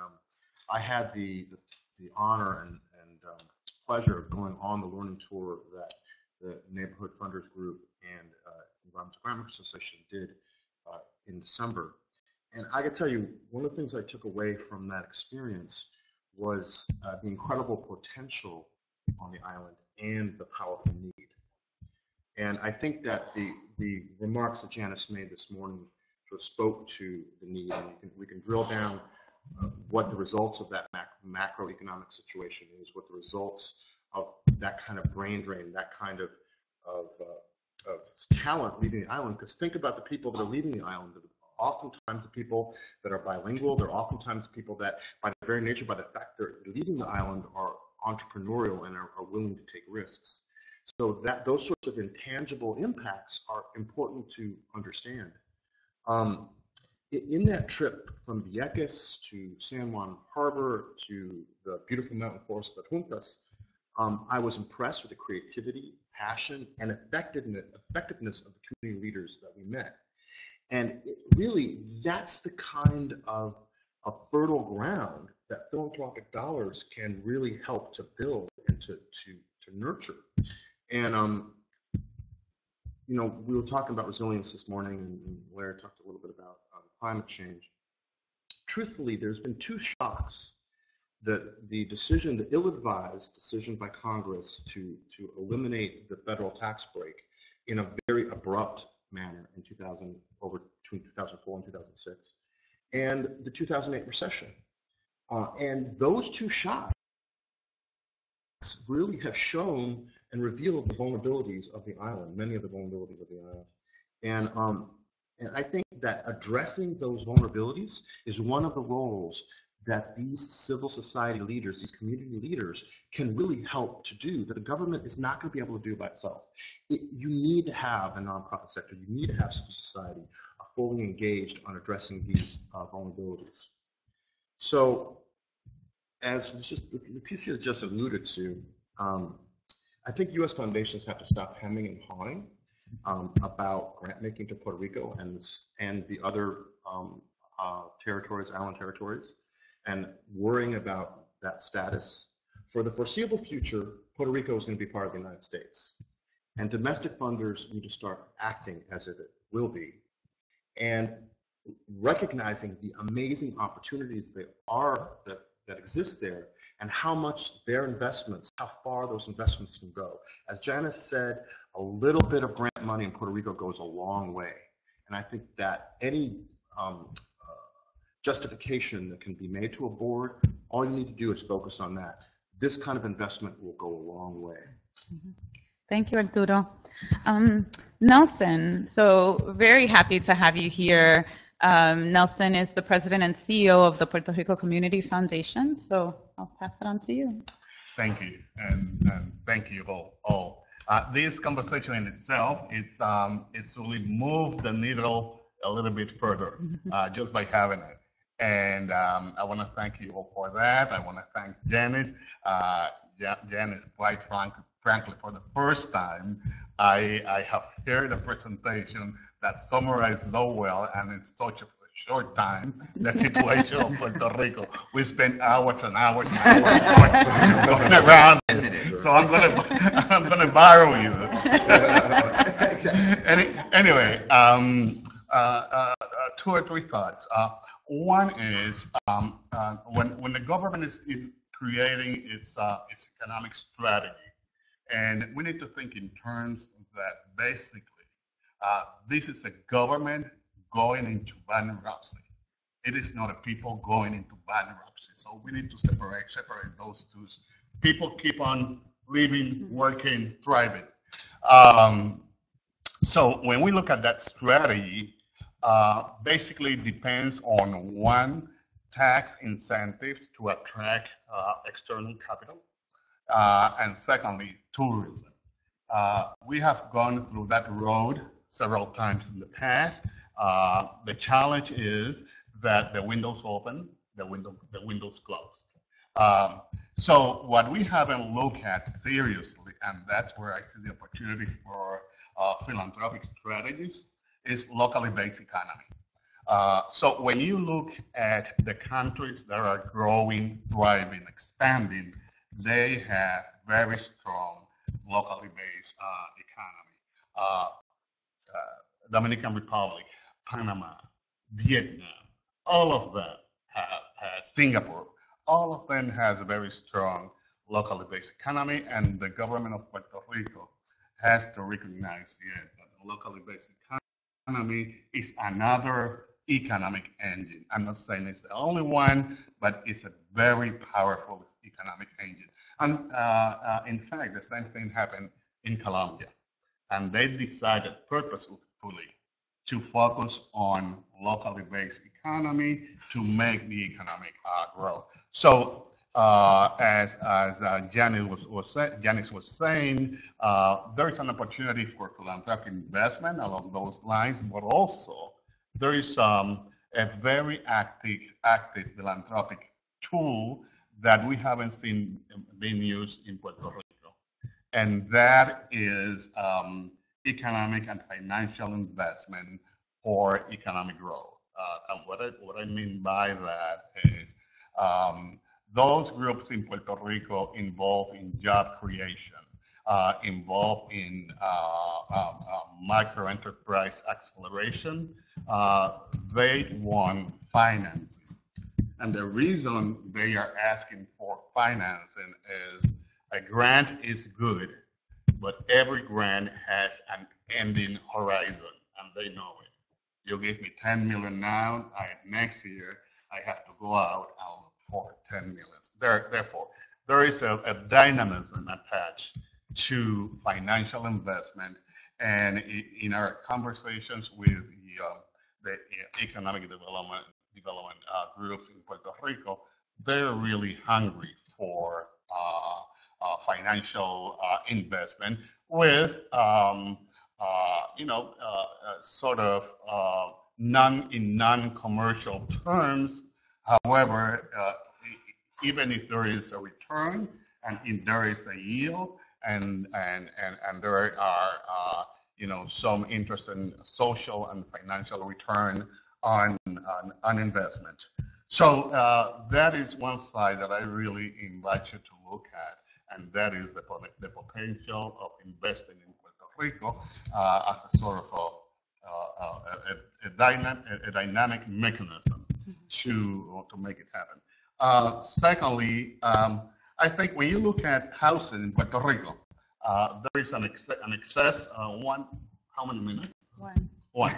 I had the honor and pleasure of going on the learning tour that the Neighborhood Funders Group and Environmental Grant Makers Association did in December. And I can tell you, one of the things I took away from that experience was the incredible potential on the island and the powerful need. And I think that the remarks that Janice made this morning sort of spoke to the need, and we can drill down what the results of that macroeconomic situation is, what the results of that kind of brain drain, that kind of talent leaving the island. Because think about the people that are leaving the island. Oftentimes the people that are bilingual, they're oftentimes people that, by their very nature, by the fact they're leaving the island, are entrepreneurial and are willing to take risks. So that those sorts of intangible impacts are important to understand. In that trip from Vieques to San Juan Harbor to the beautiful mountain forest of Adjuntas, I was impressed with the creativity, passion, and effectiveness of the community leaders that we met. And really, that's the kind of a fertile ground that philanthropic dollars can really help to build and to nurture. And you know, we were talking about resilience this morning, and Larry talked a little bit about climate change. Truthfully, there's been two shocks. The decision, the ill-advised decision by Congress to eliminate the federal tax break in a very abrupt manner in between 2004 and 2006, and the 2008 recession. And those two shocks really have shown and revealed the vulnerabilities of the island, many of the vulnerabilities of the island. And I think that addressing those vulnerabilities is one of the roles that these civil society leaders, these community leaders, can really help to do, that the government is not going to be able to do by itself. You need to have a nonprofit sector, you need to have civil society fully engaged on addressing these vulnerabilities. So, as Leticia just alluded to, I think U.S. foundations have to stop hemming and hawing about grant making to Puerto Rico and the other territories, island territories, and worrying about that status. For the foreseeable future, Puerto Rico is going to be part of the United States. And domestic funders need to start acting as if it will be, and recognizing the amazing opportunities that exist there, and how much their investments, how far those investments can go. As Janice said, a little bit of grant money in Puerto Rico goes a long way. And I think that any justification that can be made to a board, all you need to do is focus on that. This kind of investment will go a long way. Thank you, Arturo. Nelson, so very happy to have you here. Nelson is the president and CEO of the Puerto Rico Community Foundation, so I'll pass it on to you. Thank you, and thank you all. This conversation in itself, it's really moved the needle a little bit further just by having it. And I want to thank you all for that. I want to thank Janice. Janice, quite frankly, for the first time, I have heard a presentation that summarized so well, and in such a short time, the situation of Puerto Rico. We spent hours and hours and hours going around. So I'm gonna borrow you. Anyway, two or three thoughts. One is when the government is creating its economic strategy, and we need to think in terms that basically this is a government going into bankruptcy. It is not a people going into bankruptcy. So we need to separate those two. People keep on living, working, thriving. So when we look at that strategy, basically it depends on one, tax incentives to attract external capital, and secondly, tourism. We have gone through that road several times in the past. The challenge is that the window's open, the window's closed. So what we haven't looked at seriously, and that's where I see the opportunity for philanthropic strategies, is locally based economy. So when you look at the countries that are growing, thriving, expanding, they have very strong locally based economy. Dominican Republic, Panama, Vietnam, all of them have Singapore, all of them has a very strong locally based economy, and the government of Puerto Rico has to recognize that the locally based economy is another economic engine. I'm not saying it's the only one, but it's a very powerful economic engine. And in fact, the same thing happened in Colombia. And they decided purposefully to focus on locally based economy to make the economic growth. So as Janice was saying, there is an opportunity for philanthropic investment along those lines, but also there is a very active philanthropic tool that we haven't seen being used in Puerto Rico. and that is economic and financial investment for economic growth. And what I mean by that is those groups in Puerto Rico involved in job creation, involved in micro-enterprise acceleration, they want financing. And the reason they are asking for financing is a grant is good, but every grant has an ending horizon, and they know it. You give me 10 million now, next year I have to go out and look for 10 million. Therefore, there is a dynamism attached to financial investment, and in our conversations with the economic development groups in Puerto Rico, they're really hungry for financial investment with sort of non-commercial terms. However, even if there is a return and if there is a yield and there are some interest in social and financial return on investment. So that is one side that I really invite you to look at, and that is the potential of investing in Puerto Rico as a sort of a dynamic mechanism to make it happen. Secondly, I think when you look at housing in Puerto Rico, there is an excess. How many minutes? One.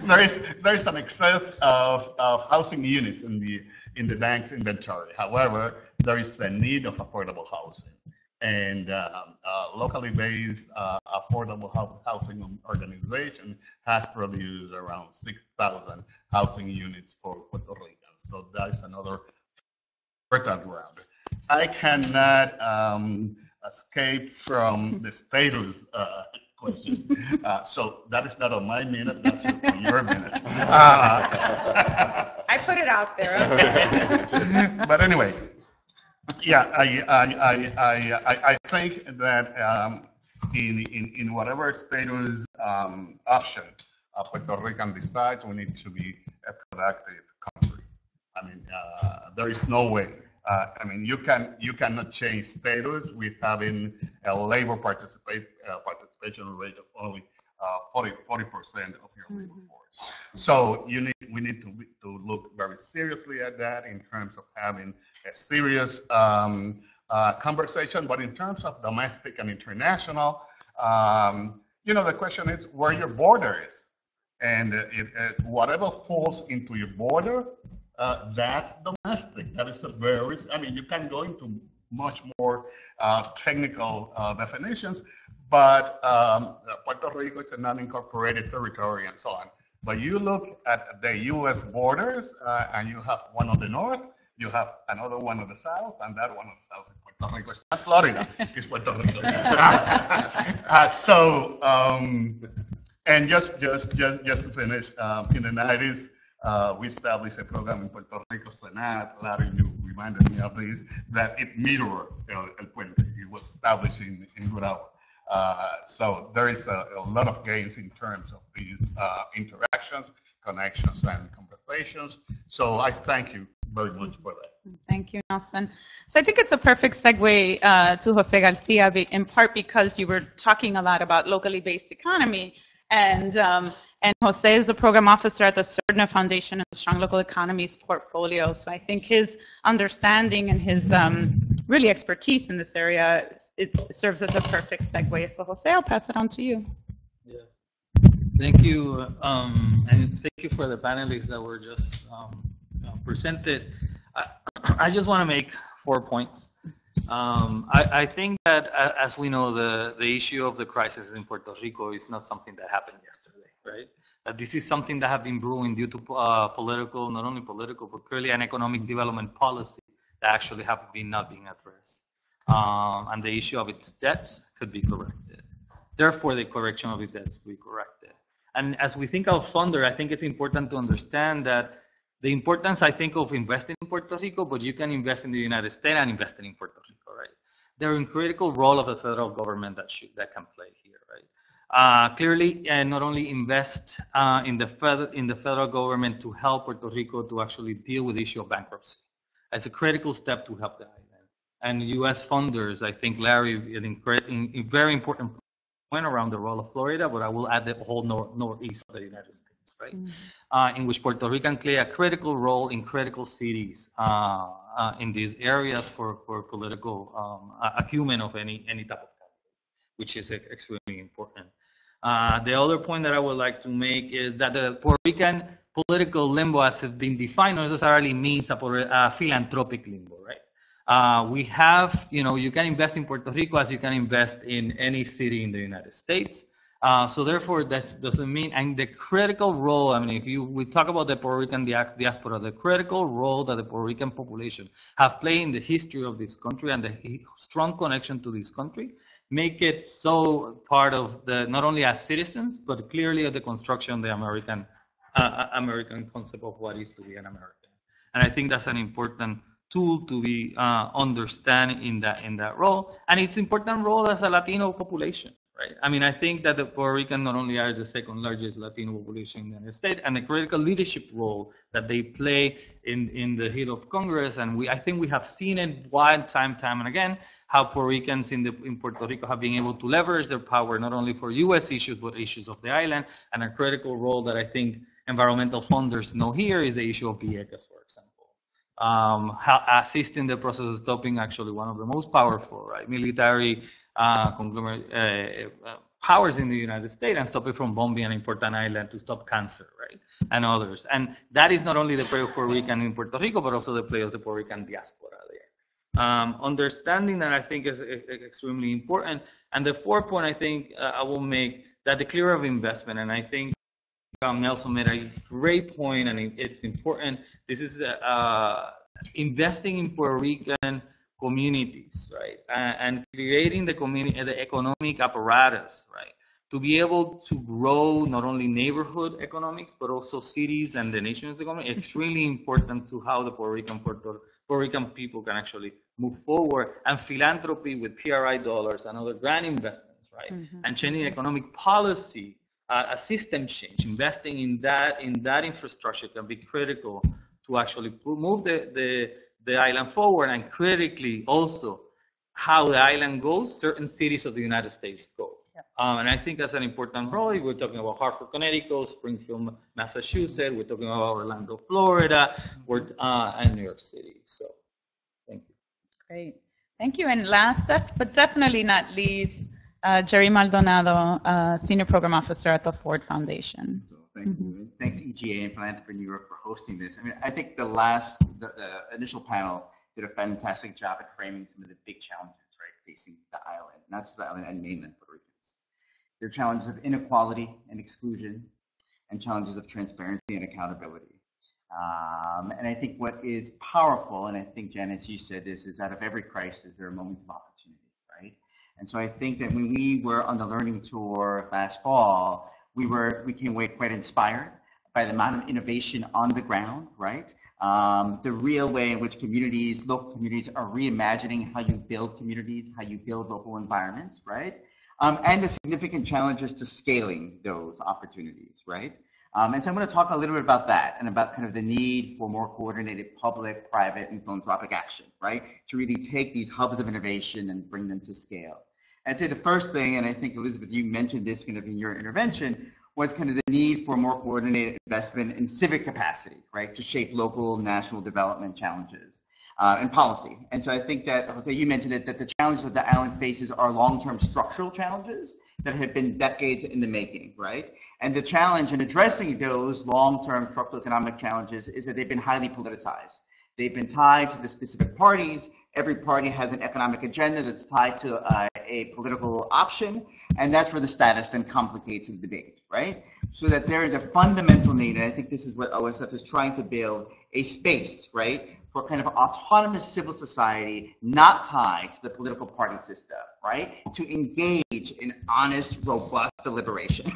There is an excess of housing units in the bank's inventory. However, there is a need of affordable housing, and locally based affordable housing organization has produced around 6,000 housing units for Puerto Ricans. So that is another fertile ground. I cannot escape from the status question. So that is not on my minute, that's on your minute. I put it out there. Okay. But anyway, yeah, I think that in whatever status option Puerto Rican decides, we need to be a productive country. I mean, there is no way. I mean, you cannot change status with having a labor participation rate of only 40% of your labor force. So we need to look very seriously at that in terms of having a serious conversation. But in terms of domestic and international, the question is where your border is, and whatever falls into your border. That's domestic. That is you can go into much more technical definitions, but Puerto Rico is a non-incorporated territory and so on. But you look at the U.S. borders, and you have one on the north, you have another one on the south, and that one on the south is Puerto Rico. It's not Florida, it's Puerto Rico. And just to finish, in the 90s, we established a program in Puerto Rico, Senat. Larry, you reminded me of this, that it mirrored El Puente. It was established in Gurabo. So there is a lot of gains in terms of these interactions, connections, and conversations. So I thank you very much for that. Thank you, Nelson. So I think it's a perfect segue to Jose Garcia, in part because you were talking a lot about locally based economy. And Jose is a program officer at the Cerna Foundation and the Strong Local Economies portfolio. So I think his understanding and his really expertise in this area, it serves as a perfect segue. So Jose, I'll pass it on to you. Yeah. Thank you, and thank you for the panelists that were just presented. I just want to make 4 points. I think that, as we know, the issue of the crisis in Puerto Rico is not something that happened yesterday, right? This is something that has been brewing due to political, not only political, but clearly an economic development policy that actually have been not being addressed. And the issue of its debts could be corrected. Therefore, the correction of its debts will be corrected. And as we think of Thunder, I think it's important to understand that the importance, I think, of investing in Puerto Rico, but you can invest in the United States and invest in Puerto Rico, right? they're in critical role of the federal government that can play here, right? Clearly, not only invest in the federal government to help Puerto Rico to actually deal with the issue of bankruptcy. It's a critical step to help the island. And U.S. funders, I think Larry, a very important point around the role of Florida, but I will add the whole northeast of the United States, right? In which Puerto Rican play a critical role in critical cities in these areas for political acumen of any type of country, which is extremely important. The other point that I would like to make is that the Puerto Rican political limbo, as it's been defined, not necessarily means a philanthropic limbo, right? We have, you can invest in Puerto Rico as you can invest in any city in the United States. So therefore, that doesn't mean, and the critical role, I mean, if we talk about the Puerto Rican diaspora, the critical role that the Puerto Rican population have played in the history of this country and the strong connection to this country, make it so part of the, not only as citizens, but clearly of the construction of the American concept of what is to be an American. And I think that's an important tool to be understand in that role. And it's important role as a Latino population, right? I mean, I think that the Puerto Rican not only are the second largest Latino population in the United States, and the critical leadership role that they play in the Hill of Congress, and I think we have seen it time and again, how Puerto Ricans in Puerto Rico have been able to leverage their power not only for U.S. issues, but issues of the island, and a critical role that I think environmental funders know here is the issue of vehicles, for example. How assisting the process of stopping actually one of the most powerful, right, military conglomerate powers in the United States and stop it from bombing an important island to stop cancer, right, and others. And that is not only the play of Puerto Rican in Puerto Rico, but also the play of the Puerto Rican diaspora there. Understanding that I think is extremely important. And the fourth point I think I will make, that the clear of investment, and I think Nelson made a great point, and it's important. This is investing in Puerto Rican communities, right, and creating the community, the economic apparatus, right, to be able to grow not only neighborhood economics but also cities and the nation's economy. Extremely important to how the Puerto Rican people can actually move forward, and philanthropy with PRI dollars and other grant investments, right, and changing economic policy. A system change, investing in that infrastructure can be critical to actually move the island forward, and critically also how the island goes, certain cities of the United States go. And I think that's an important role. We're talking about Hartford, Connecticut, Springfield, Massachusetts. We're talking about Orlando, Florida, and New York City. So, thank you. Great. Thank you. And last, but definitely not least, Jerry Maldonado, Senior Program Officer at the Ford Foundation. Thank you. Thanks EGA and Philanthropy New York for hosting this. I mean, I think the initial panel did a fantastic job at framing some of the big challenges, right, facing the island, not just the island and mainland Puerto Ricans. There are challenges of inequality and exclusion, and challenges of transparency and accountability. And I think what is powerful, and I think Janice, you said this, is out of every crisis there are moments of opportunity, right? And so I think that when we were on the learning tour last fall, we came away quite inspired by the amount of innovation on the ground, right? The real way in which local communities are reimagining how you build communities, how you build local environments, right? And the significant challenges to scaling those opportunities, right? And so I'm going to talk a little bit about that and about kind of the need for more coordinated public, private, and philanthropic action, right? To really take these hubs of innovation and bring them to scale. I'd say the first thing, and I think Elizabeth, you mentioned this kind of in your intervention, was kind of the need for more coordinated investment in civic capacity, right, to shape local, national development challenges and policy. And so I think that, Jose, you mentioned it, that the challenges that the island faces are long-term structural challenges that have been decades in the making, right? And the challenge in addressing those long-term structural economic challenges is that they've been highly politicized. They've been tied to the specific parties. Every party has an economic agenda that's tied to a political option, and that's where the status then complicates the debate, right? So that there is a fundamental need, and I think this is what OSF is trying to build, a space, right, for kind of autonomous civil society not tied to the political party system, right, to engage in honest, robust deliberation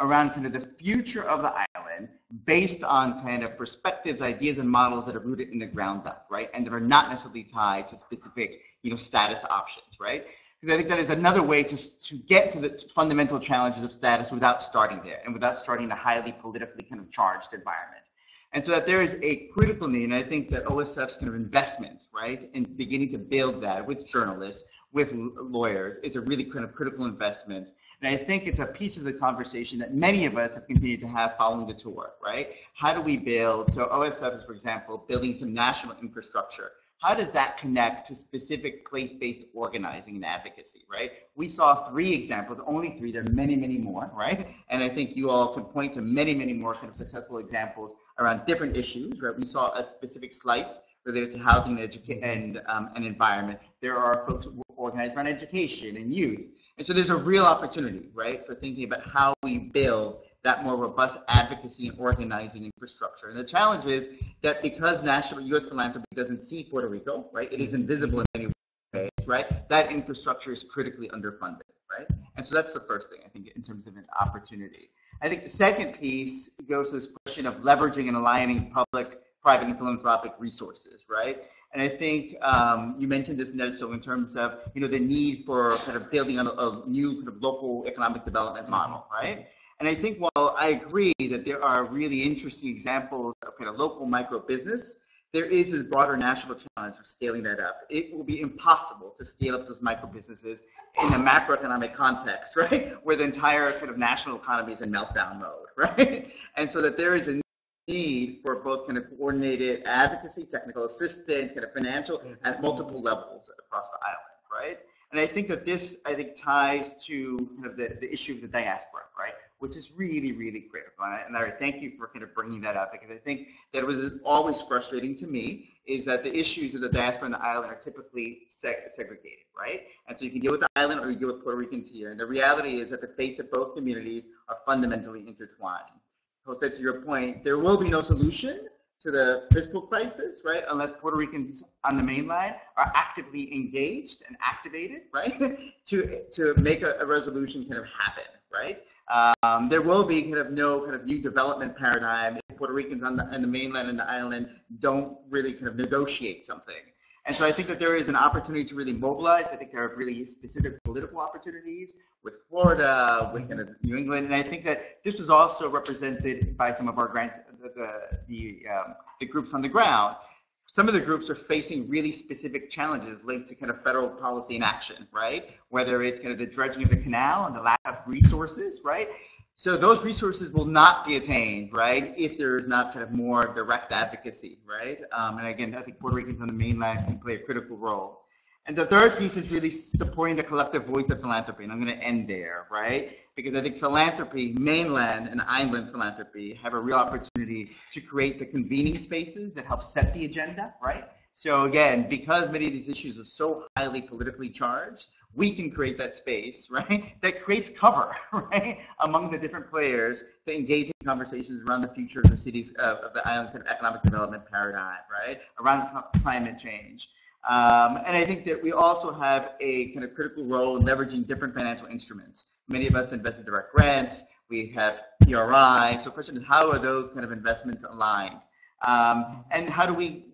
around kind of the future of the island based on kind of perspectives, ideas, and models that are rooted in the ground up, right? And that are not necessarily tied to specific, status options, right? Because I think that is another way to get to the fundamental challenges of status without starting there and without starting in a highly politically kind of charged environment. And so that there is a critical need, and I think that OSF's kind of investment, right, in beginning to build that with journalists, with lawyers, is a really kind of critical investment. And I think it's a piece of the conversation that many of us have continued to have following the tour, right? How do we build, so OSF is, for example, building some national infrastructure. How does that connect to specific place-based organizing and advocacy, right? We saw 3 examples, only 3, there are many, many more, right? And I think you all can point to many, many more kind of successful examples around different issues, right? We saw a specific slice related to housing and environment. There are folks who organize around education and youth. And so there's a real opportunity, right, for thinking about how we build that more robust advocacy and organizing infrastructure. And the challenge is that because national U.S. philanthropy doesn't see Puerto Rico, right, it is invisible in many ways, right, that infrastructure is critically underfunded, right? And so that's the first thing, I think, in terms of an opportunity. I think the second piece goes to this question of leveraging and aligning public, private, and philanthropic resources, right? And I think you mentioned this, Nelson, in terms of the need for kind of building on a new kind of local economic development model, right? And I think while I agree that there are really interesting examples of kind of local micro business, there is this broader national challenge of scaling that up. It will be impossible to scale up those micro businesses in a macroeconomic context, right? Where the entire kind of national economy is in meltdown mode, right? And so that there is a need for both kind of coordinated advocacy, technical assistance, kind of financial at multiple levels across the island, right? And I think that this, ties to kind of the issue of the diaspora, right? Which is really, really critical. And I thank you for kind of bringing that up, because I think that it was always frustrating to me is that the issues of the diaspora and the island are typically segregated, right? And so you can deal with the island or you deal with Puerto Ricans here. And the reality is that the fates of both communities are fundamentally intertwined. Jose, to your point, there will be no solution to the fiscal crisis, right, unless Puerto Ricans on the mainland are actively engaged and activated, right, to make a resolution kind of happen, right? There will be kind of no kind of new development paradigm if Puerto Ricans on the mainland and the island don't really kind of negotiate something. And so I think that there is an opportunity to really mobilize. I think there are really specific political opportunities with Florida, with kind of New England, and I think that this was also represented by some of our the groups on the ground. Some of the groups are facing really specific challenges linked to kind of federal policy and action, right? Whether it's kind of the dredging of the canal and the lack of resources, right? So those resources will not be attained, right, if there is not kind of more direct advocacy, right? And again, I think Puerto Ricans on the mainland can play a critical role. And the third piece is really supporting the collective voice of philanthropy, and I'm going to end there, right? Because I think philanthropy, mainland and island philanthropy, have a real opportunity to create the convening spaces that help set the agenda, right? So again, because many of these issues are so highly politically charged, we can create that space, right, that creates cover, right, among the different players to engage in conversations around the future of the cities, of the island's kind of economic development paradigm, right, around climate change. And I think that we also have a kind of critical role in leveraging different financial instruments. Many of us invest in direct grants, we have PRI, so the question is, how are those kind of investments aligned? And how do we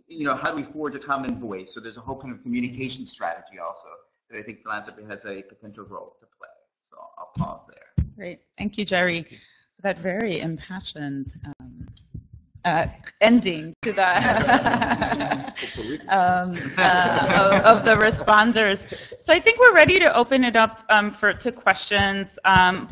forge a common voice? So there's a whole kind of communication strategy also that I think philanthropy has a potential role to play. So I'll pause there. Great. Thank you, Jerry, for that very impassioned ending to the of the responders. So I think we're ready to open it up to questions. And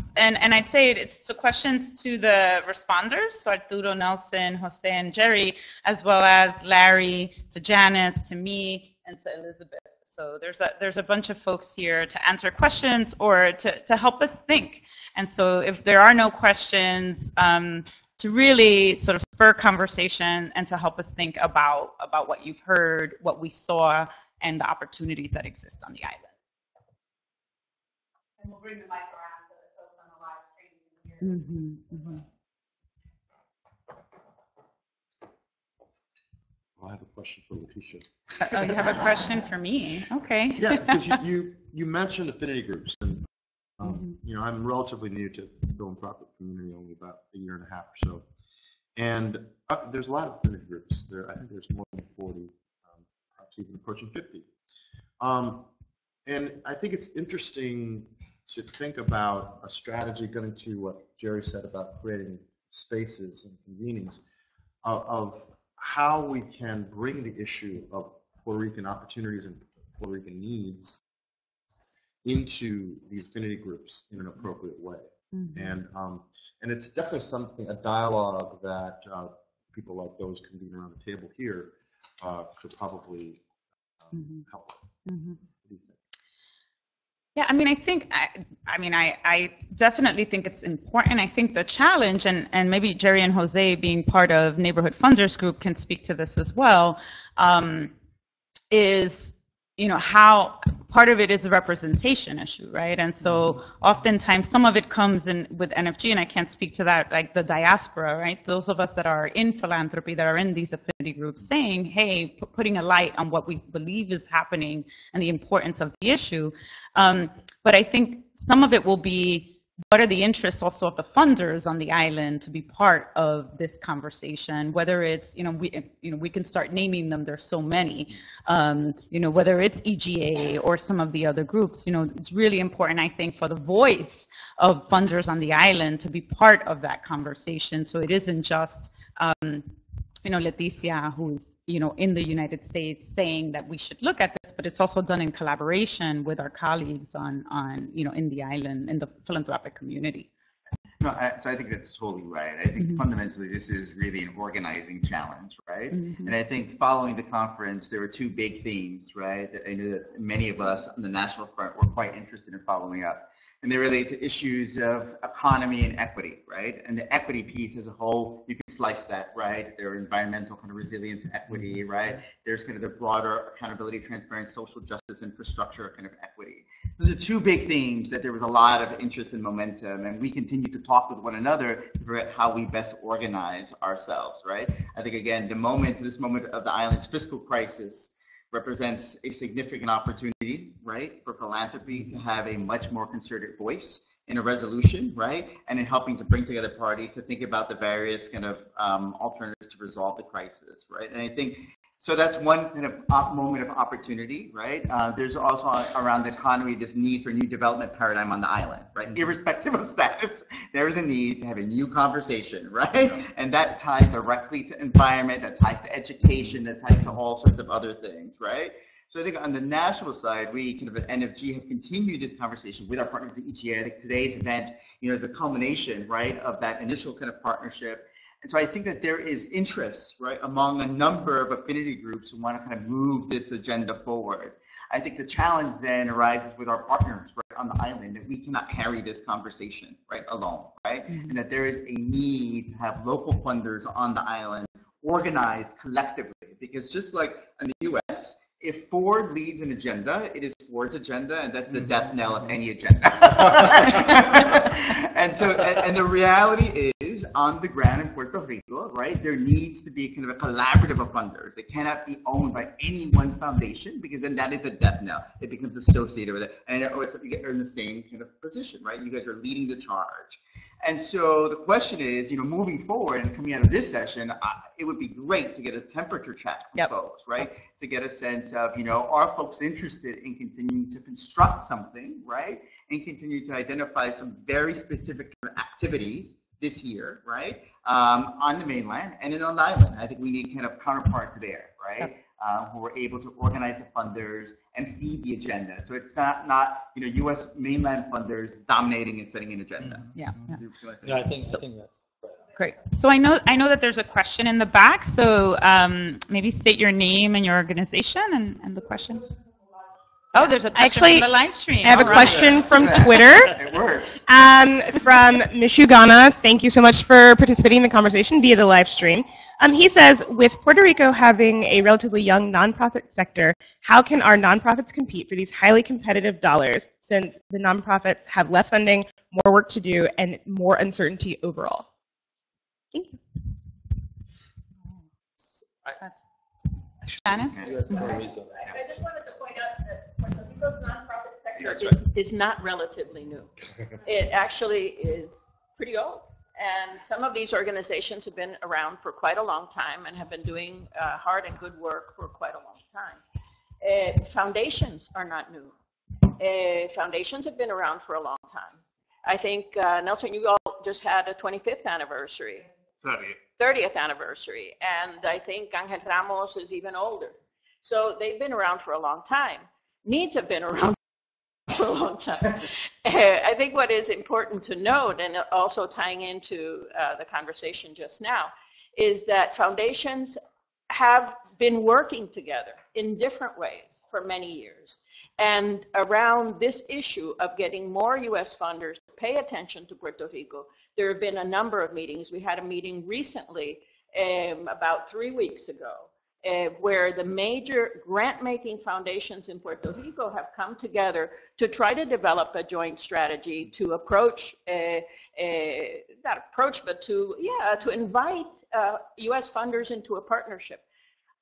I'd say it's to questions to the responders, so Arturo, Nelson, Jose, and Jerry, as well as Larry, to Janice, to me, and to Elizabeth. So there's a bunch of folks here to answer questions or to help us think. And so if there are no questions, to really sort of spur conversation and to help us think about what you've heard, what we saw, and the opportunities that exist on the island. And we'll bring the mic around so that folks on the live stream can hear. I have a question for Leticia. Oh, you have a question for me? Okay. Yeah, because you mentioned affinity groups, and I'm relatively new to the philanthropic community, only about a year and a half or so. And there's a lot of affinity groups. I think there's more than 40, perhaps even approaching 50. And I think it's interesting to think about a strategy, going to what Jerry said about creating spaces and convenings, of how we can bring the issue of Puerto Rican opportunities and Puerto Rican needs into these affinity groups in an appropriate way. And it's definitely something, a dialogue that people like those convening around the table here could probably help. What do you think? Yeah, I mean, I definitely think it's important. I think the challenge, and maybe Jerry and Jose being part of Neighborhood Funders Group can speak to this as well, is, how part of it is a representation issue, right? And so oftentimes some of it comes in with NFG, and I can't speak to that, like the diaspora, right? Those of us that are in philanthropy, that are in these affinity groups, saying, hey, putting a light on what we believe is happening and the importance of the issue. But I think some of it will be, what are the interests also of the funders on the island to be part of this conversation? Whether it's, we can start naming them. There's so many. Whether it's EGA or some of the other groups. It's really important, I think, for the voice of funders on the island to be part of that conversation. So it isn't just, Leticia, who's in the United States, saying that we should look at this, but it's also done in collaboration with our colleagues on in the island, in the philanthropic community. No, so I think that's totally right. I think fundamentally this is really an organizing challenge, right? And I think following the conference, there were two big themes, right, that I know that many of us on the national front were quite interested in following up. And they relate to issues of economy and equity, right? And the equity piece as a whole, you can slice that, right? There are environmental kind of resilience equity, right? There's kind of the broader accountability, transparency, social justice, infrastructure kind of equity. Those are two big themes that there was a lot of interest and momentum, and we continue to talk with one another to figure out how we best organize ourselves, right? I think, again, this moment of the island's fiscal crisis represents a significant opportunity, right, for philanthropy to have a much more concerted voice in a resolution, right, and in helping to bring together parties to think about the various kind of alternatives to resolve the crisis, right? And I think, so that's one kind of moment of opportunity, right? There's also around the economy this need for a new development paradigm on the island, right? Irrespective of status, there is a need to have a new conversation, right? And that ties directly to environment, that ties to education, that ties to all sorts of other things, right? So I think on the national side, we kind of at NFG have continued this conversation with our partners at EGA. I think today's event, is a culmination, right, of that initial kind of partnership. And so I think that there is interest, right, among a number of affinity groups who want to kind of move this agenda forward. I think the challenge then arises with our partners, right, on the island, that we cannot carry this conversation, right, alone, right? And that there is a need to have local funders on the island organized collectively, because just like in the U.S., if Ford leads an agenda, it is Ford's agenda, and that's the death knell of any agenda. And so, and the reality is, on the ground in Puerto Rico, right, there needs to be kind of a collaborative of funders. It cannot be owned by any one foundation, because then that is a death knell. It becomes associated with it, and you're in the same kind of position, right? You guys are leading the charge. And so the question is, moving forward and coming out of this session, it would be great to get a temperature check from folks, right? To get a sense of, are folks interested in continuing to construct something, right? And continue to identify some very specific activities this year, right? On the mainland and then on the island. I think we need kind of counterparts there, right? Who are able to organize the funders and feed the agenda. So it's not U.S. mainland funders dominating and setting an agenda. Yeah. I think that's great. So I know that there's a question in the back. So maybe state your name and your organization and the question. Oh, there's a question from the live stream. I have a question from Twitter. It works. From Michugana. Thank you so much for participating in the conversation via the live stream. He says, with Puerto Rico having a relatively young nonprofit sector, how can our nonprofits compete for these highly competitive dollars, since the nonprofits have less funding, more work to do, and more uncertainty overall? Thank you. Janice? I just wanted to point out that Puerto Rico's nonprofit sector is not relatively new. It actually is pretty old. And some of these organizations have been around for quite a long time and have been doing hard and good work for quite a long time. Foundations are not new. Foundations have been around for a long time. I think, Nelson, you all just had a 25th anniversary. 30th anniversary. And I think Angel Ramos is even older. So they've been around for a long time. Needs have been around for a long time. I think what is important to note, and also tying into the conversation just now, is that foundations have been working together in different ways for many years. And around this issue of getting more U.S. funders to pay attention to Puerto Rico, there have been a number of meetings. We had a meeting recently, about 3 weeks ago, where the major grant-making foundations in Puerto Rico have come together to try to develop a joint strategy to approach, not approach, but to invite U.S. funders into a partnership.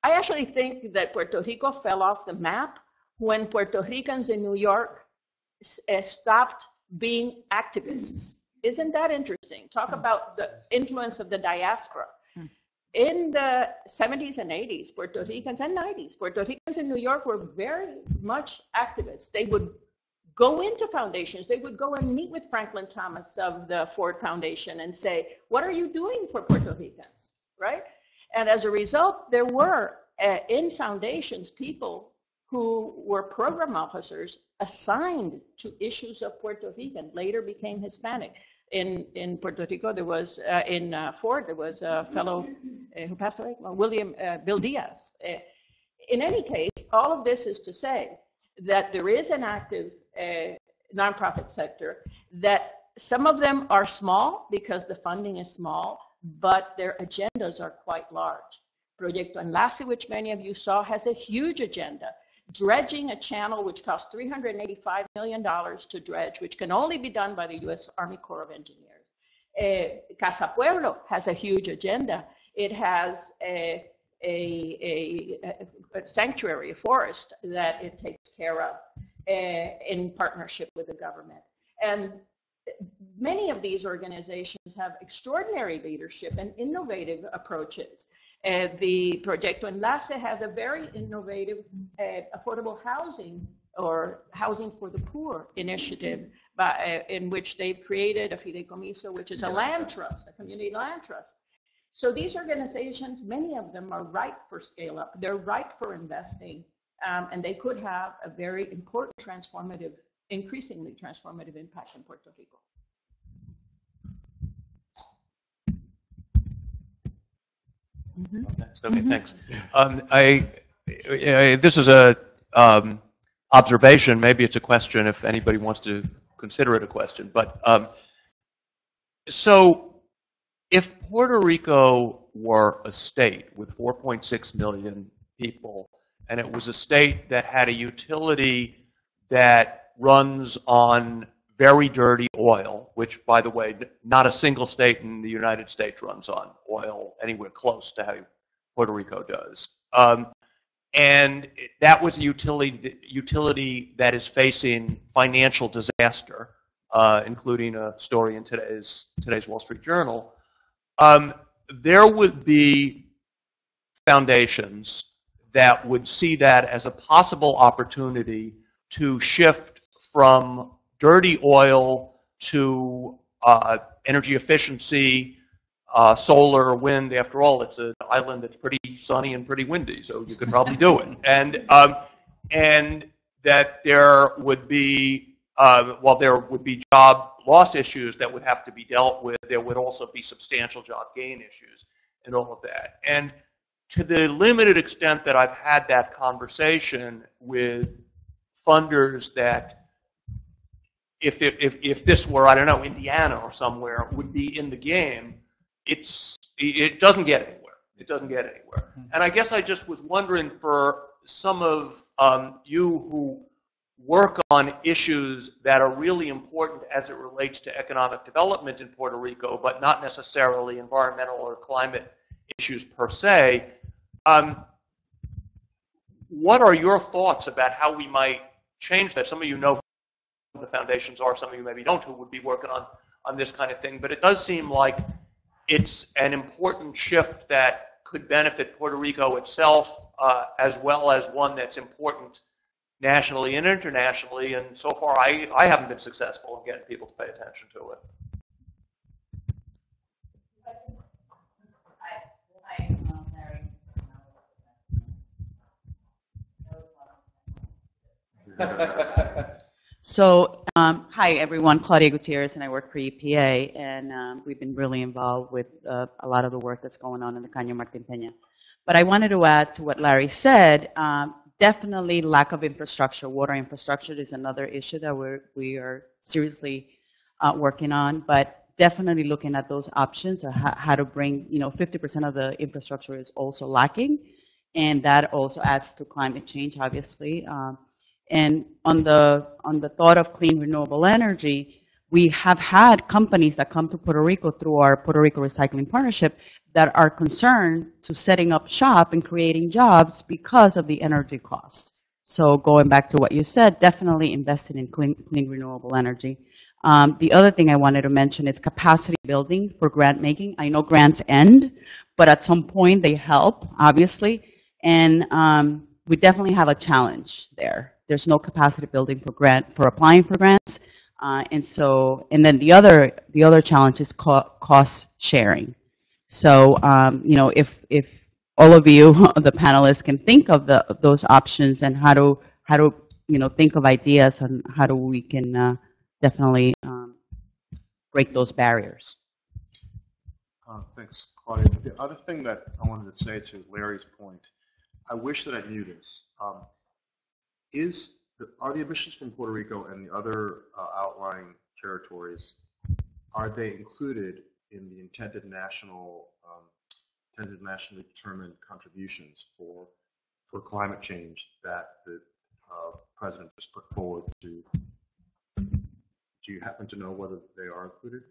I actually think that Puerto Rico fell off the map when Puerto Ricans in New York stopped being activists. Isn't that interesting? Talk about the influence of the diaspora. In the 70s and 80s, Puerto Ricans, and 90s, Puerto Ricans in New York were very much activists. They would go into foundations. They would go and meet with Franklin Thomas of the Ford Foundation and say, what are you doing for Puerto Ricans, right? And as a result, there were in foundations people who were program officers assigned to issues of Puerto Rican, later became Hispanic. In Puerto Rico, there was, in Ford, there was a fellow who passed away, Bill Diaz. In any case, all of this is to say that there is an active nonprofit sector, that some of them are small because the funding is small, but their agendas are quite large. Proyecto Enlace, which many of you saw, has a huge agenda. Dredging a channel which costs $385 million to dredge, which can only be done by the U.S. Army Corps of Engineers. Casa Pueblo has a huge agenda. It has a sanctuary, a forest that it takes care of in partnership with the government. And many of these organizations have extraordinary leadership and innovative approaches. The Proyecto Enlace has a very innovative affordable housing or housing for the poor initiative in which they've created a fideicomiso, which is a land trust, a community land trust. So these organizations, many of them are ripe for scale up. They're ripe for investing, and they could have a very important transformative, increasingly transformative impact in Puerto Rico. Okay, thanks. This is a observation. Maybe it's a question if anybody wants to consider it a question. But so if Puerto Rico were a state with 4.6 million people, and it was a state that had a utility that runs on very dirty oil, which, by the way, not a single state in the United States runs on oil anywhere close to how Puerto Rico does. And that was a utility that is facing financial disaster, including a story in today's Wall Street Journal. There would be foundations that would see that as a possible opportunity to shift from dirty oil to energy efficiency, solar, wind. After all, it's an island that's pretty sunny and pretty windy, so you could probably do it. And that there would be, while there would be job loss issues that would have to be dealt with, there would also be substantial job gain issues and all of that. And to the limited extent that I've had that conversation with funders that if this were, I don't know, Indiana or somewhere, would be in the game, it doesn't get anywhere. It doesn't get anywhere. And I guess I just was wondering for some of you who work on issues that are really important as it relates to economic development in Puerto Rico, but not necessarily environmental or climate issues per se, what are your thoughts about how we might change that? Some of you know who the foundations are, some of you maybe don't, who would be working on this kind of thing, but it does seem like it's an important shift that could benefit Puerto Rico itself, as well as one that's important nationally and internationally. And so far, I haven't been successful in getting people to pay attention to it. So, hi everyone, Claudia Gutierrez, and I work for EPA, and we've been really involved with a lot of the work that's going on in the Caño Martín Peña. But I wanted to add to what Larry said, definitely lack of infrastructure. Water infrastructure is another issue that we are seriously working on, but definitely looking at those options of how to bring, 50% of the infrastructure is also lacking, and that also adds to climate change, obviously. And on the thought of clean renewable energy, we have had companies that come to Puerto Rico through our Puerto Rico Recycling Partnership that are concerned to setting up shop and creating jobs because of the energy costs. So going back to what you said, definitely investing in clean renewable energy. The other thing I wanted to mention is capacity building for grant making. I know grants end, but at some point they help, obviously. And we definitely have a challenge there. There's no capacity building for applying for grants, and then the other challenge is cost sharing. So if all of you, the panelists, can think of those options and how to think of ideas on how we can definitely break those barriers. Thanks, Claudia. The other thing that I wanted to say to Larry's point, I wish that I knew this. Are the emissions from Puerto Rico and the other outlying territories, are they included in the intended nationally determined contributions for climate change that the president just put forward? Do you happen to know whether they are included?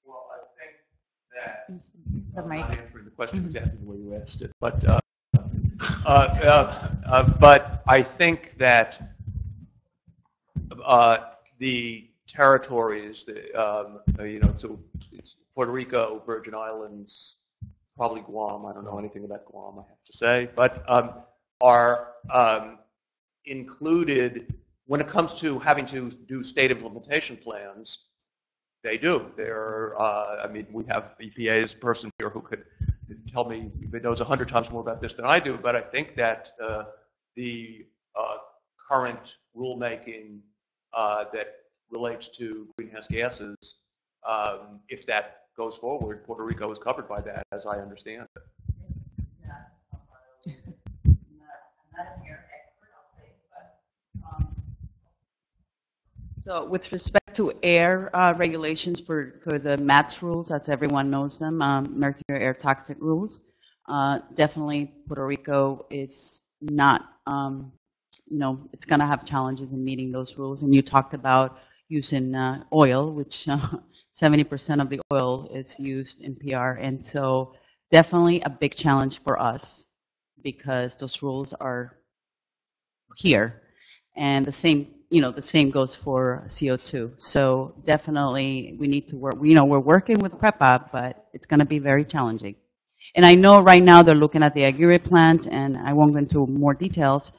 Well, I think that I'm not answering the question exactly the way you asked it, but I think that the territories, so it's Puerto Rico, Virgin Islands, probably Guam. I don't know anything about Guam, I have to say, but are included when it comes to having to do state implementation plans. They do. We have EPA's person here who could tell me, he knows 100 times more about this than I do, but I think that the current rulemaking that relates to greenhouse gases, if that goes forward, Puerto Rico is covered by that, as I understand it. So with respect to air regulations for the MATS rules, as everyone knows them, mercury air toxic rules, definitely Puerto Rico is not, it's going to have challenges in meeting those rules. And you talked about using oil, which 70% of the oil is used in PR. And so definitely a big challenge for us because those rules are here. And the same goes for CO2. So definitely we need to work. We're working with PREPA, but it's going to be very challenging. And I know right now they're looking at the Aguirre plant, and I won't go into more details.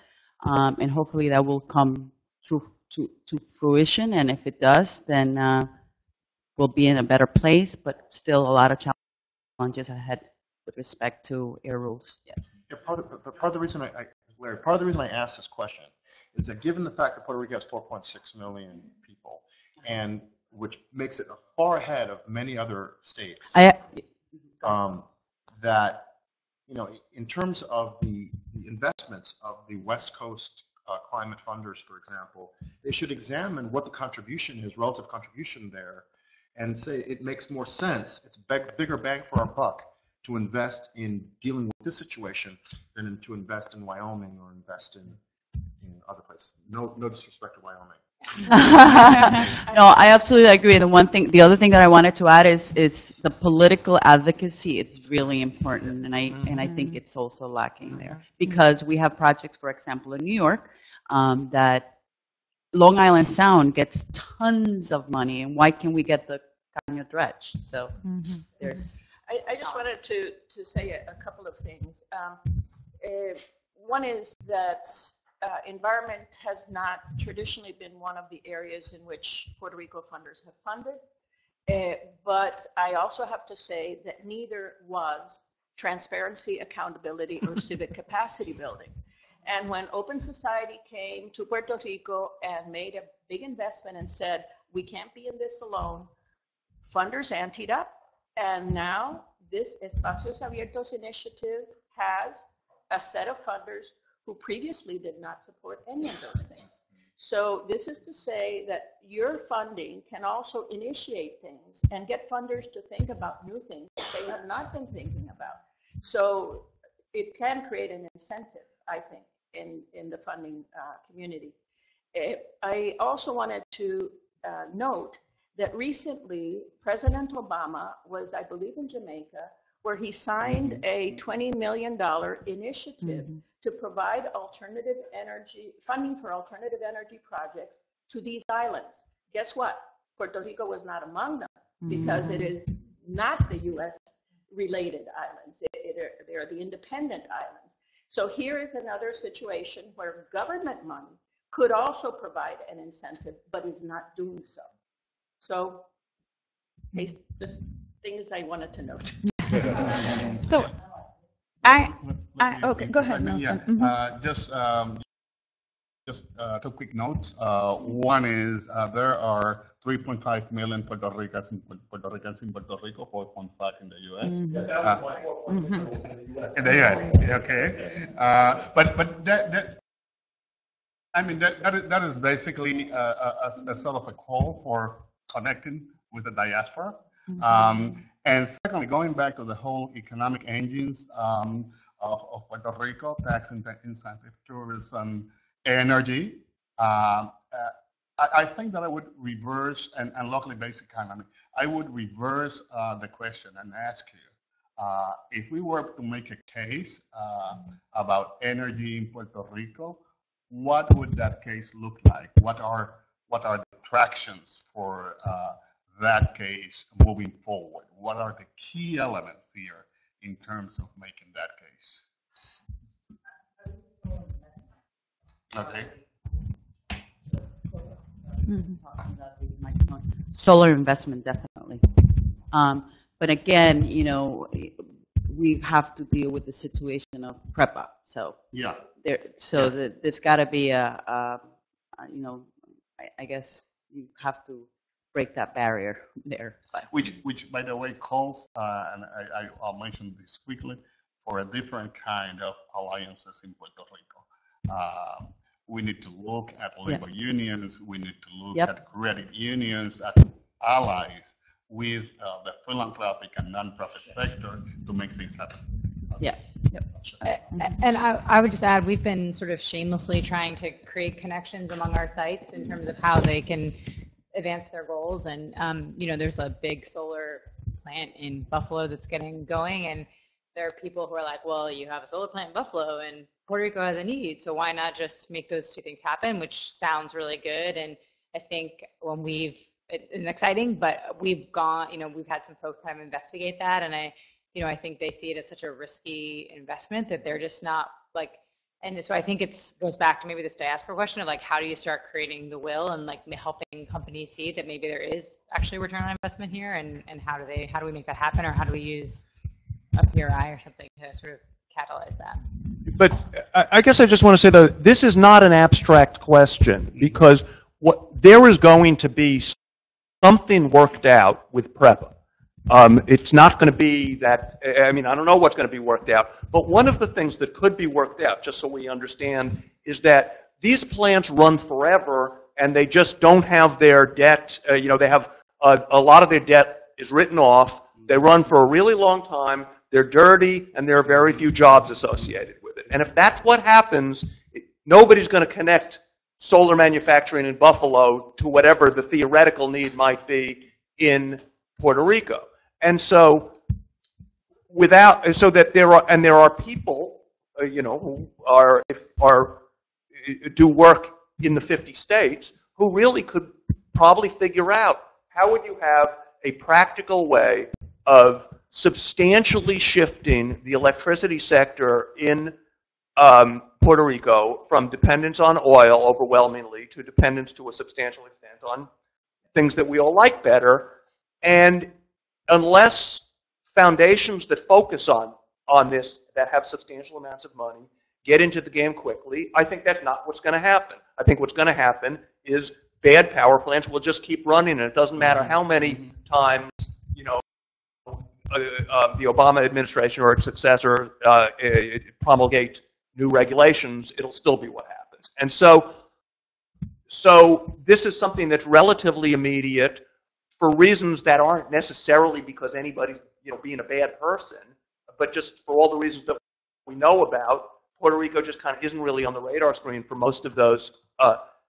And hopefully that will come to fruition. And if it does, then we'll be in a better place. But still a lot of challenges ahead with respect to air rules. Yes. Yeah, part of the reason Larry, part of the reason I asked this question is that given the fact that Puerto Rico has 4.6 million people, and which makes it far ahead of many other states, that in terms of the investments of the West Coast climate funders, for example, they should examine what the contribution is, relative contribution there, and say it makes more sense, it's bigger bang for our buck to invest in dealing with this situation than to invest in Wyoming or invest in other places. No disrespect to Wyoming. No, I absolutely agree. The other thing that I wanted to add is the political advocacy. It's really important, and I think it's also lacking there because we have projects, for example, in New York, that Long Island Sound gets tons of money, and why can we get the caño dredge. So there's. I just wanted to say a couple of things. One is that environment has not traditionally been one of the areas in which Puerto Rico funders have funded. But I also have to say that neither was transparency, accountability, or civic capacity building. And when Open Society came to Puerto Rico and made a big investment and said, we can't be in this alone, funders anteed up. And now this Espacios Abiertos initiative has a set of funders who previously did not support any of those things. So this is to say that your funding can also initiate things and get funders to think about new things that they have not been thinking about. So it can create an incentive, I think, in the funding community. I also wanted to note that recently President Obama was, I believe, in Jamaica, where he signed a $20 million initiative to provide alternative energy, funding for alternative energy projects to these islands. Guess what? Puerto Rico was not among them because it is not the US related islands. They're the independent islands. So here is another situation where government money could also provide an incentive, but is not doing so. So, just things I wanted to note. So, okay, go ahead, Nelson. Yeah, just two quick notes. One is there are 3.5 million Puerto Ricans in Puerto Rico, 4.5 in the U.S. In the U.S. Okay. But that is basically a sort of a call for connecting with the diaspora. And secondly, going back to the whole economic engines of Puerto Rico, tax incentive, tourism, energy, I think that I would reverse, and locally based economy, I would reverse the question and ask you, if we were to make a case about energy in Puerto Rico, what would that case look like? What are the attractions for that case moving forward? What are the key elements here in terms of making that case? Okay. Solar investment, definitely. But again, you know, we have to deal with the situation of PREPA. So yeah, there's got to be a you know, I guess you have to break that barrier there. Which by the way, calls, and I'll mention this quickly, for a different kind of alliances in Puerto Rico. We need to look at labor unions. We need to look at credit unions as allies with the philanthropic and nonprofit sector to make things happen. Yeah. And I would just add, we've been sort of shamelessly trying to create connections among our sites in terms of how they can advance their goals. And, you know, there's a big solar plant in Buffalo that's getting going. And there are people who are like, well, you have a solar plant in Buffalo and Puerto Rico has a need. So why not just make those two things happen, which sounds really good. And I think when it's exciting, but we've gone, you know, we've had some folks kind of investigate that. And I think they see it as such a risky investment that they're just not like, and so I think it goes back to maybe this diaspora question of like, how do you start creating the will and like helping companies see that maybe there is actually a return on investment here, and how do we make that happen, or how do we use a PRI or something to sort of catalyze that? But I guess I just want to say that this is not an abstract question, because there is going to be something worked out with PREPA. It's not going to be that, I mean, I don't know what's going to be worked out, but one of the things that could be worked out, just so we understand, is that these plants run forever and they just don't have their debt, you know, they have a lot of their debt is written off, they run for a really long time, they're dirty, and there are very few jobs associated with it. And if that's what happens, nobody's going to connect solar manufacturing in Buffalo to whatever the theoretical need might be in Puerto Rico. And so there are people, you know, who do work in the 50 states who really could probably figure out how would you have a practical way of substantially shifting the electricity sector in Puerto Rico from dependence on oil overwhelmingly to dependence to a substantial extent on things that we all like better. And unless foundations that focus on this, that have substantial amounts of money, get into the game quickly, I think that's not what's going to happen. I think what's going to happen is bad power plants will just keep running, and it doesn't matter how many times, you know, the Obama administration or its successor promulgate new regulations, it'll still be what happens. And so this is something that's relatively immediate for reasons that aren't necessarily because anybody's, you know, being a bad person, but just for all the reasons that we know about. Puerto Rico just kind of isn't really on the radar screen for most of those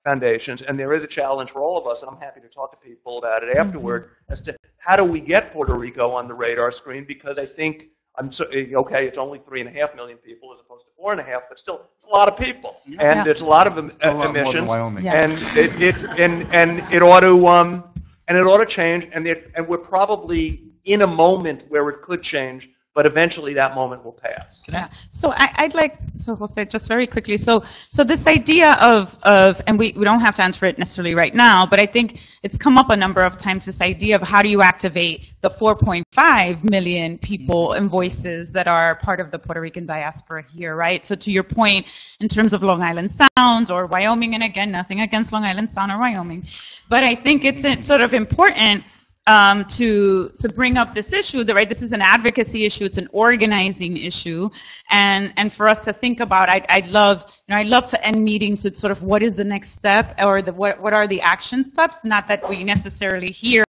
foundations, and there is a challenge for all of us, and I'm happy to talk to people about it afterward, as to how do we get Puerto Rico on the radar screen, because I think, okay, it's only 3.5 million people as opposed to 4.5, but still, it's a lot of people, and it's a lot of emissions, and it ought to change, and we're probably in a moment where it could change, but eventually that moment will pass. Yeah. So I'd like, so Jose, just very quickly, so this idea of and we don't have to answer it necessarily right now, but I think it's come up a number of times, this idea of how do you activate the 4.5 million people and voices that are part of the Puerto Rican diaspora here, right? So to your point, in terms of Long Island Sound or Wyoming, and again, nothing against Long Island Sound or Wyoming, but I think it's sort of important to bring up this issue, that, right, this is an advocacy issue, it's an organizing issue, and for us to think about, I'd love to end meetings with sort of what is the next step, or what are the action steps, not that we necessarily here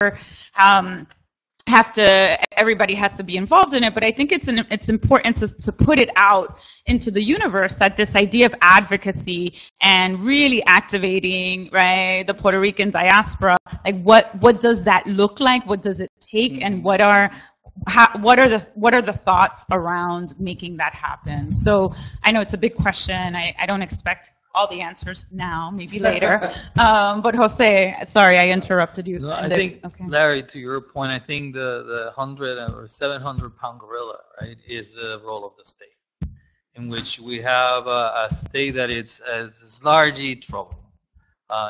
everybody has to be involved in it, but I think it's important to put it out into the universe, that this idea of advocacy and really activating, right, the Puerto Rican diaspora, like what does that look like? What does it take? And what are the thoughts around making that happen? So I know it's a big question. I don't expect all the answers now, maybe later. But Jose, sorry, I interrupted you. No, I think, okay. Larry, to your point, I think the 100 or 700-pound gorilla, right, is the role of the state, in which we have a state that is largely troubled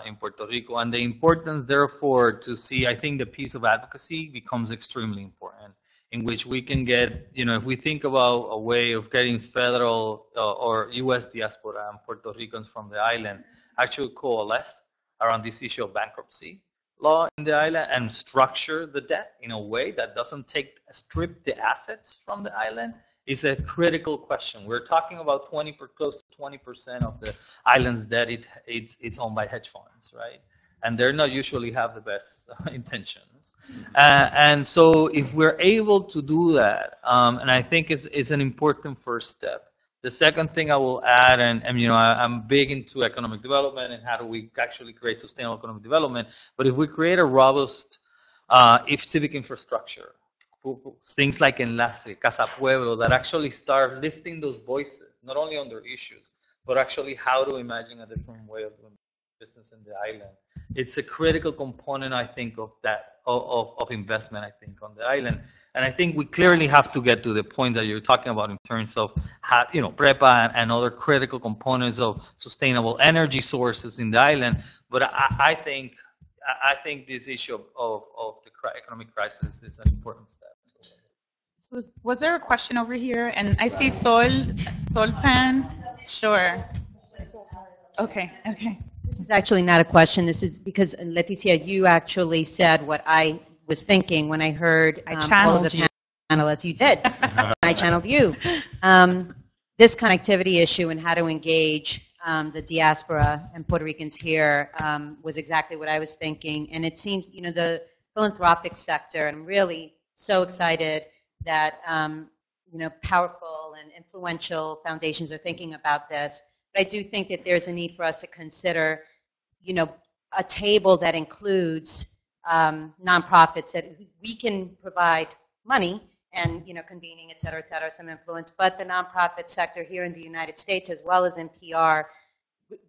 in Puerto Rico, and the importance, therefore, to see, I think the piece of advocacy becomes extremely important, in which we can get, you know, if we think about a way of getting federal or U.S. diaspora and Puerto Ricans from the island actually coalesce around this issue of bankruptcy law in the island and structure the debt in a way that doesn't strip the assets from the island, is a critical question. We're talking about close to 20% of the island's debt. It's owned by hedge funds, right? And they're not usually have the best intentions. And so if we're able to do that, and I think it's an important first step. The second thing I will add, and you know, I'm big into economic development and how do we actually create sustainable economic development, but if we create a robust civic infrastructure, things like Enlace, Casa Pueblo, that actually start lifting those voices, not only on their issues, but actually how to imagine a different way of doing business in the island. It's a critical component, I think, of that of investment, I think, on the island. And I think we clearly have to get to the point that you're talking about in terms of how, you know, PREPA and other critical components of sustainable energy sources in the island. But I think this issue of the economic crisis is an important step. Was there a question over here? And I see Sol's hand. Sure. Okay. This is actually not a question. This is because, Leticia, you actually said what I was thinking when I heard all of the panelists. You did. I channeled you. This connectivity issue and how to engage the diaspora and Puerto Ricans here was exactly what I was thinking. And it seems, you know, the philanthropic sector, and I'm really so excited that, you know, powerful and influential foundations are thinking about this. But I do think that there's a need for us to consider, you know, a table that includes nonprofits that we can provide money and, you know, convening, et cetera, some influence. But the nonprofit sector here in the United States, as well as in PR,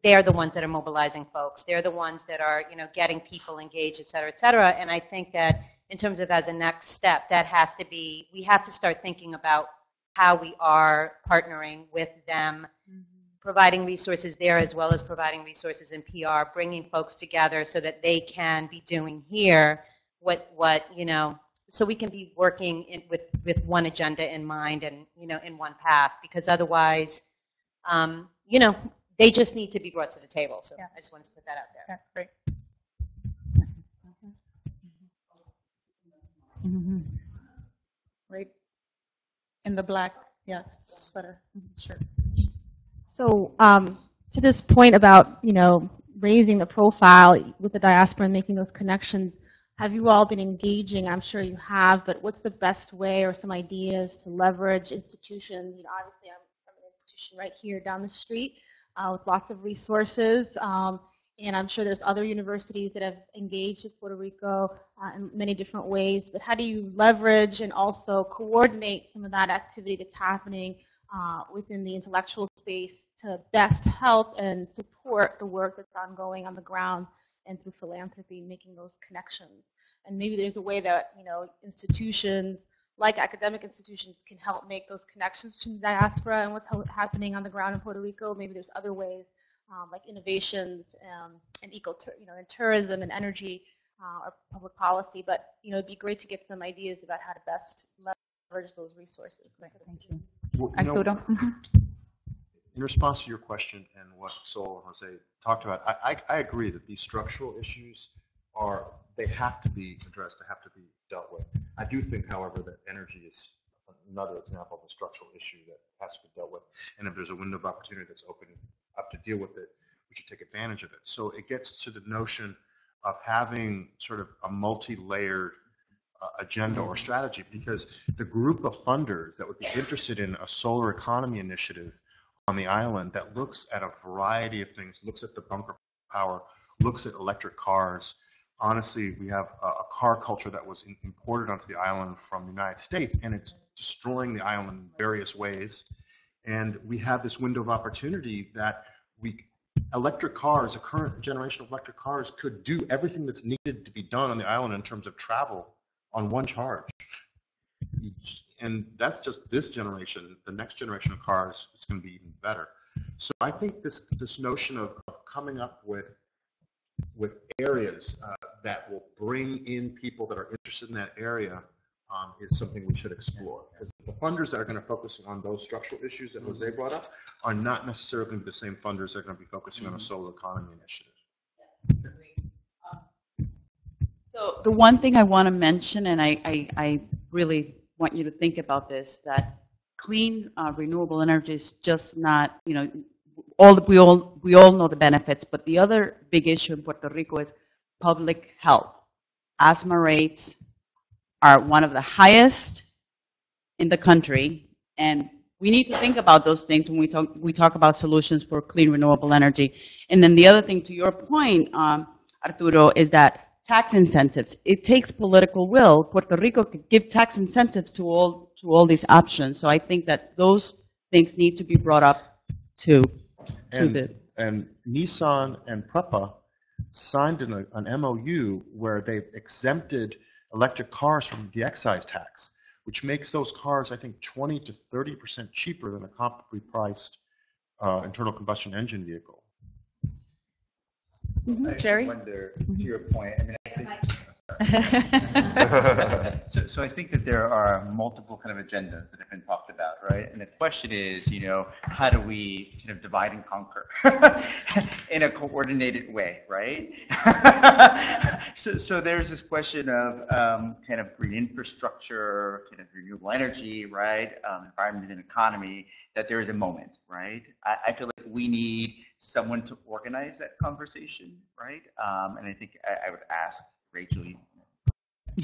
they're the ones that are mobilizing folks. They're the ones that are, you know, getting people engaged, et cetera, et cetera. And I think that in terms of as a next step, that has to be, we have to start thinking about how we are partnering with them, providing resources there as well as providing resources in PR, bringing folks together so that they can be doing here what you know, so we can be working with one agenda in mind and, you know, in one path, because otherwise, you know, they just need to be brought to the table. So I just wanted to put that out there. Great. Right in the black, yes, sweater, shirt. So to this point about, you know, raising the profile with the diaspora and making those connections, have you all been engaging? I'm sure you have, but what's the best way or some ideas to leverage institutions? You know, obviously I'm from an institution right here down the street with lots of resources, and I'm sure there's other universities that have engaged with Puerto Rico in many different ways, but how do you leverage and also coordinate some of that activity that's happening within the intellectual space to best help and support the work that's ongoing on the ground and through philanthropy, making those connections? And maybe there's a way that, you know, institutions like academic institutions can help make those connections between the diaspora and what's happening on the ground in Puerto Rico. Maybe there's other ways like innovations and and tourism and energy or public policy. But, you know, it'd be great to get some ideas about how to best leverage those resources. Thank you. Well, you know, in response to your question and what Sol and Jose talked about, I agree that these structural issues they have to be addressed, they have to be dealt with. I do think, however, that energy is another example of a structural issue that has to be dealt with. And if there's a window of opportunity that's open up to deal with it, we should take advantage of it. So it gets to the notion of having sort of a multi-layered agenda or strategy, because the group of funders that would be interested in a solar economy initiative on the island that looks at a variety of things, looks at the bunker power, looks at electric cars. Honestly, we have a car culture that was imported onto the island from the United States, and it's destroying the island in various ways. And we have this window of opportunity that electric cars, a current generation of electric cars, could do everything that's needed to be done on the island in terms of travel on one charge. And that's just this generation. The next generation of cars is going to be even better. So I think this notion of coming up with areas that will bring in people that are interested in that area is something we should explore. Because the funders that are going to focus on those structural issues that Jose brought up are not necessarily going to be the same funders that are going to be focusing on a solar economy initiative. So the one thing I want to mention, and I really want you to think about this, that clean renewable energy is just not, you know, we all know the benefits, but the other big issue in Puerto Rico is public health. Asthma rates are one of the highest in the country, and we need to think about those things when we talk about solutions for clean renewable energy. And then the other thing, to your point, Arturo, is that tax incentives. It takes political will. Puerto Rico could give tax incentives to all these options. So I think that those things need to be brought up to And Nissan and PREPA signed an MOU where they've exempted electric cars from the excise tax, which makes those cars, I think, 20 to 30% cheaper than a comparably priced internal combustion engine vehicle. Jerry? I wonder, to your point, I mean, I think, so I think that there are multiple kind of agendas that have been talked about, right? And the question is, you know, how do we kind of divide and conquer in a coordinated way, right? So there's this question of kind of green infrastructure, kind of renewable energy, right? Environment and economy, that there is a moment, right? I feel like we need someone to organize that conversation, right? And I think I would ask Rachel,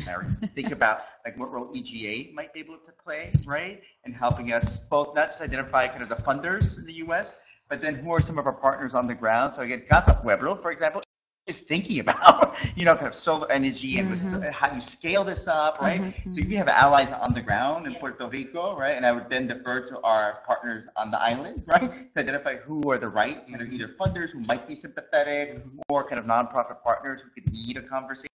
Larry, think about like what role EGA might be able to play, right? And helping us both not just identify kind of the funders in the U.S., but then who are some of our partners on the ground. So again, Casa Pueblo, for example, is thinking about, kind of solar energy and how you scale this up, right? So we have allies on the ground in Puerto Rico, right? And I would then defer to our partners on the island, right? To identify who are the right kind of either funders who might be sympathetic or kind of nonprofit partners who could lead a conversation,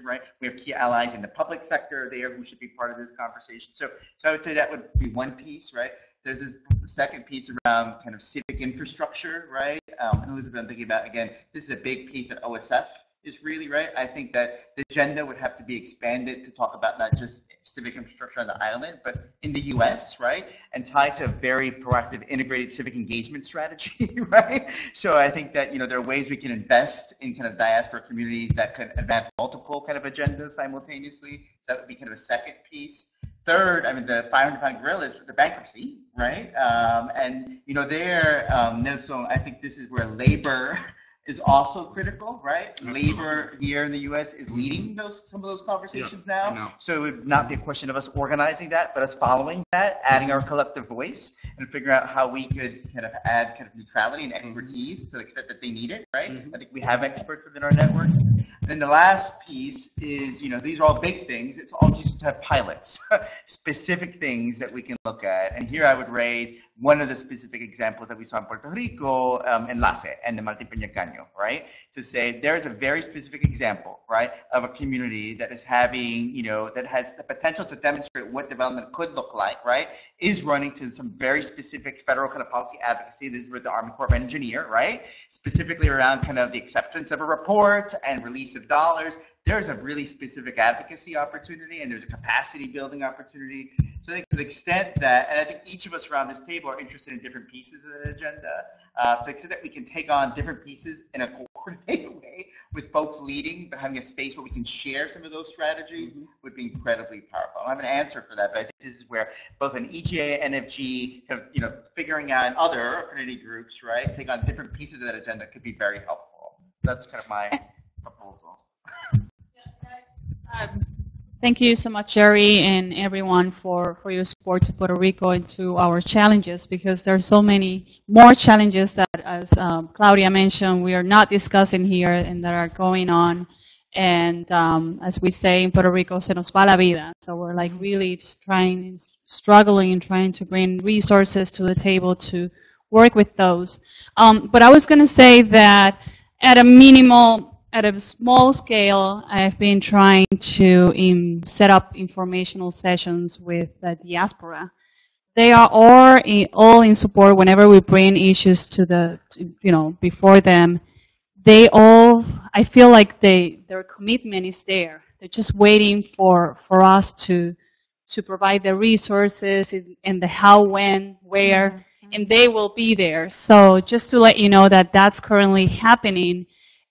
right? We have key allies in the public sector there who should be part of this conversation. So I would say that would be one piece, right? There's this second piece around kind of civic infrastructure, right? And Elizabeth, I'm thinking about, again, this is a big piece that OSF is really, right? I think that the agenda would have to be expanded to talk about not just civic infrastructure on the island, but in the US, right? And tied to a very proactive integrated civic engagement strategy, right? So I think that, there are ways we can invest in kind of diaspora communities that could advance multiple kind of agendas simultaneously. So that would be kind of a second piece. Third, the 500-pound gorilla is the bankruptcy, right? And, Nelson, I think this is where labor is also critical, right? Labor here in the U.S. is leading some of those conversations now. So it would not be a question of us organizing that, but us following that, adding our collective voice, and figuring out how we could kind of add kind of neutrality and expertise to the extent that they need it, right? I think we have experts within our networks. And then the last piece is, these are all big things. It's all just to have pilots, specific things that we can look at. And here I would raise one of the specific examples that we saw in Puerto Rico, Enlace and the Martín Peña Caño, right? To say there's a very specific example, right, of a community that is having, that has the potential to demonstrate what development could look like, right, is running to some very specific federal kind of policy advocacy. This is with the Army Corps of Engineer, right, specifically around kind of the acceptance of a report and release of dollars. There's a really specific advocacy opportunity and there's a capacity building opportunity. So I think to the extent that, and I think each of us around this table are interested in different pieces of that agenda, to the extent that we can take on different pieces in a coordinated way with folks leading, but having a space where we can share some of those strategies would be incredibly powerful. I don't have an answer for that, but I think this is where both an EGA, NFG, kind of, figuring out other affinity groups, right, take on different pieces of that agenda could be very helpful. That's kind of my proposal. Thank you so much, Jerry, and everyone for your support to Puerto Rico and to our challenges, because there are so many more challenges that, as Claudia mentioned, we are not discussing here and that are going on. And as we say in Puerto Rico, se nos va la vida. So we're like really just struggling and trying to bring resources to the table to work with those. But I was going to say that at a small scale, I've been trying to set up informational sessions with the Diaspora. They are all in support whenever we bring issues to before them. They all, I feel like their commitment is there. They're just waiting for us to provide the resources and the how, when, where, and they will be there. So just to let you know that that's currently happening.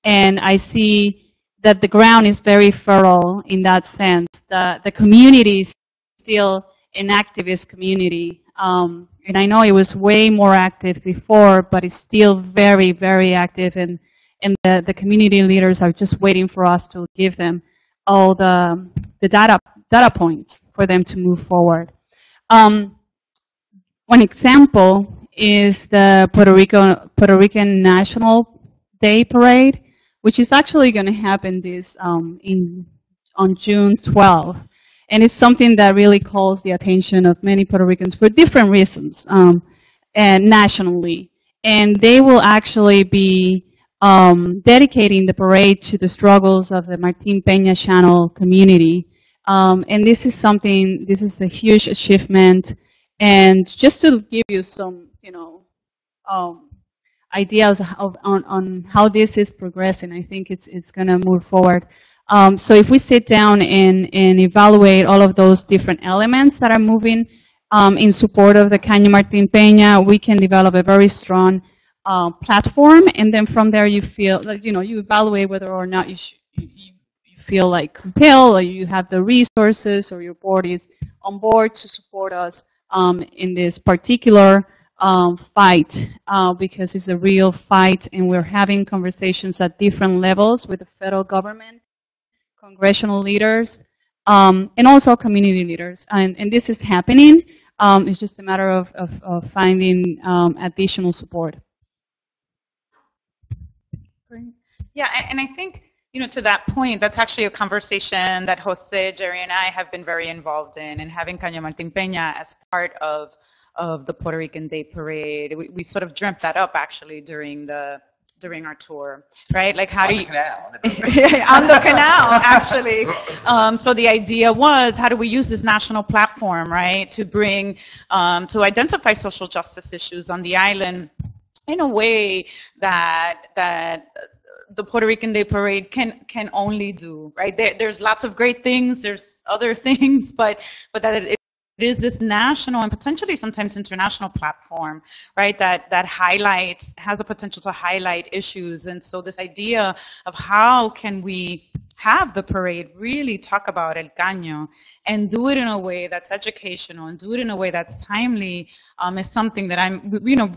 And I see that the ground is very fertile in that sense. The community is still an activist community. And I know it was way more active before, but it's still very, very active. And the community leaders are just waiting for us to give them all the data points for them to move forward. One example is the Puerto Rican National Day Parade, which is actually going to happen on June 12th. And it's something that really calls the attention of many Puerto Ricans for different reasons, and nationally. And they will actually be dedicating the parade to the struggles of the Martín Peña Channel community. And this is a huge achievement. And just to give you some, ideas on how this is progressing, I think it's going to move forward. So if we sit down and evaluate all of those different elements that are moving in support of the Caño Martín Peña, we can develop a very strong platform, and then from there you feel like, you evaluate whether or not you feel like compelled, or you have the resources, or your board is on board to support us in this particular fight, because it's a real fight, and we're having conversations at different levels with the federal government, congressional leaders, and also community leaders. And this is happening. It's just a matter of finding additional support. Parade? Yeah, and I think, to that point, that's actually a conversation that Jose, Jerry, and I have been very involved in, and having Caña Martín Peña as part of the Puerto Rican Day Parade. We sort of dreamt that up, actually, during our tour, right? Like, how do you... On the canal. On the canal, actually. So the idea was, how do we use this national platform, right, to bring, to identify social justice issues on the island in a way that the Puerto Rican Day Parade can only do, right? There's lots of great things, there's other things, but that it is this national and potentially sometimes international platform, right, that has a potential to highlight issues. And so this idea of how can we have the parade really talk about El Caño and do it in a way that's educational and do it in a way that's timely is something that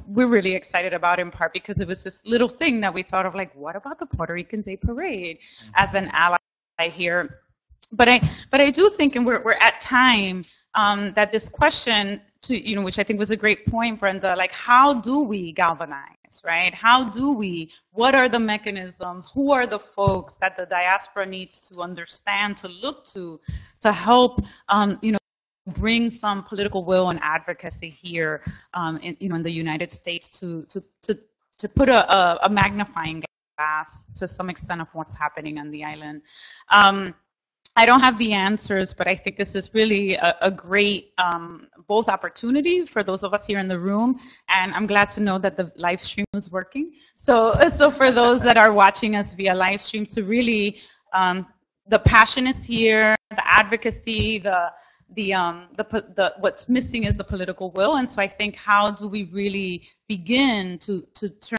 we're really excited about, in part because it was this little thing that we thought of, like, what about the Puerto Rican Day Parade as an ally here? But I do think, and we're at time, that this question, which I think was a great point, Brenda, like, how do we galvanize, right? What are the mechanisms? Who are the folks that the diaspora needs to understand, to look to help, bring some political will and advocacy here, in the United States to put a magnifying glass to some extent of what's happening on the island. I don't have the answers, but I think this is really a great both opportunity for those of us here in the room, and I'm glad to know that the live stream is working. So for those that are watching us via live stream, to really, the passion is here, the advocacy, what's missing is the political will. And so I think, how do we really begin to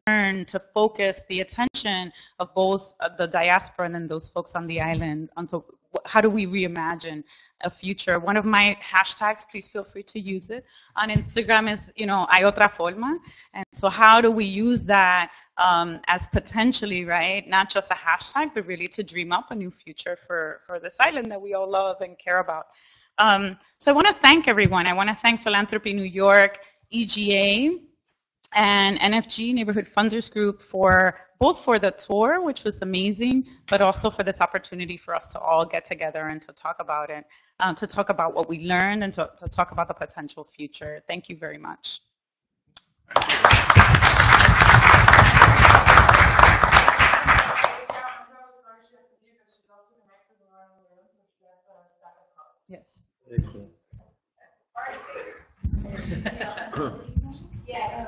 turn to focus the attention of both the diaspora and then those folks on the island onto how do we reimagine a future? One of my hashtags, please feel free to use it, on Instagram is, hay otra forma. And so how do we use that as potentially, right, not just a hashtag, but really to dream up a new future for this island that we all love and care about. So I want to thank everyone. I want to thank Philanthropy New York, EGA, and NFG, Neighborhood Funders Group, both for the tour, which was amazing, but also for this opportunity for us to all get together and to talk about it, to talk about what we learned and to talk about the potential future. Thank you very much. Yes. Yeah,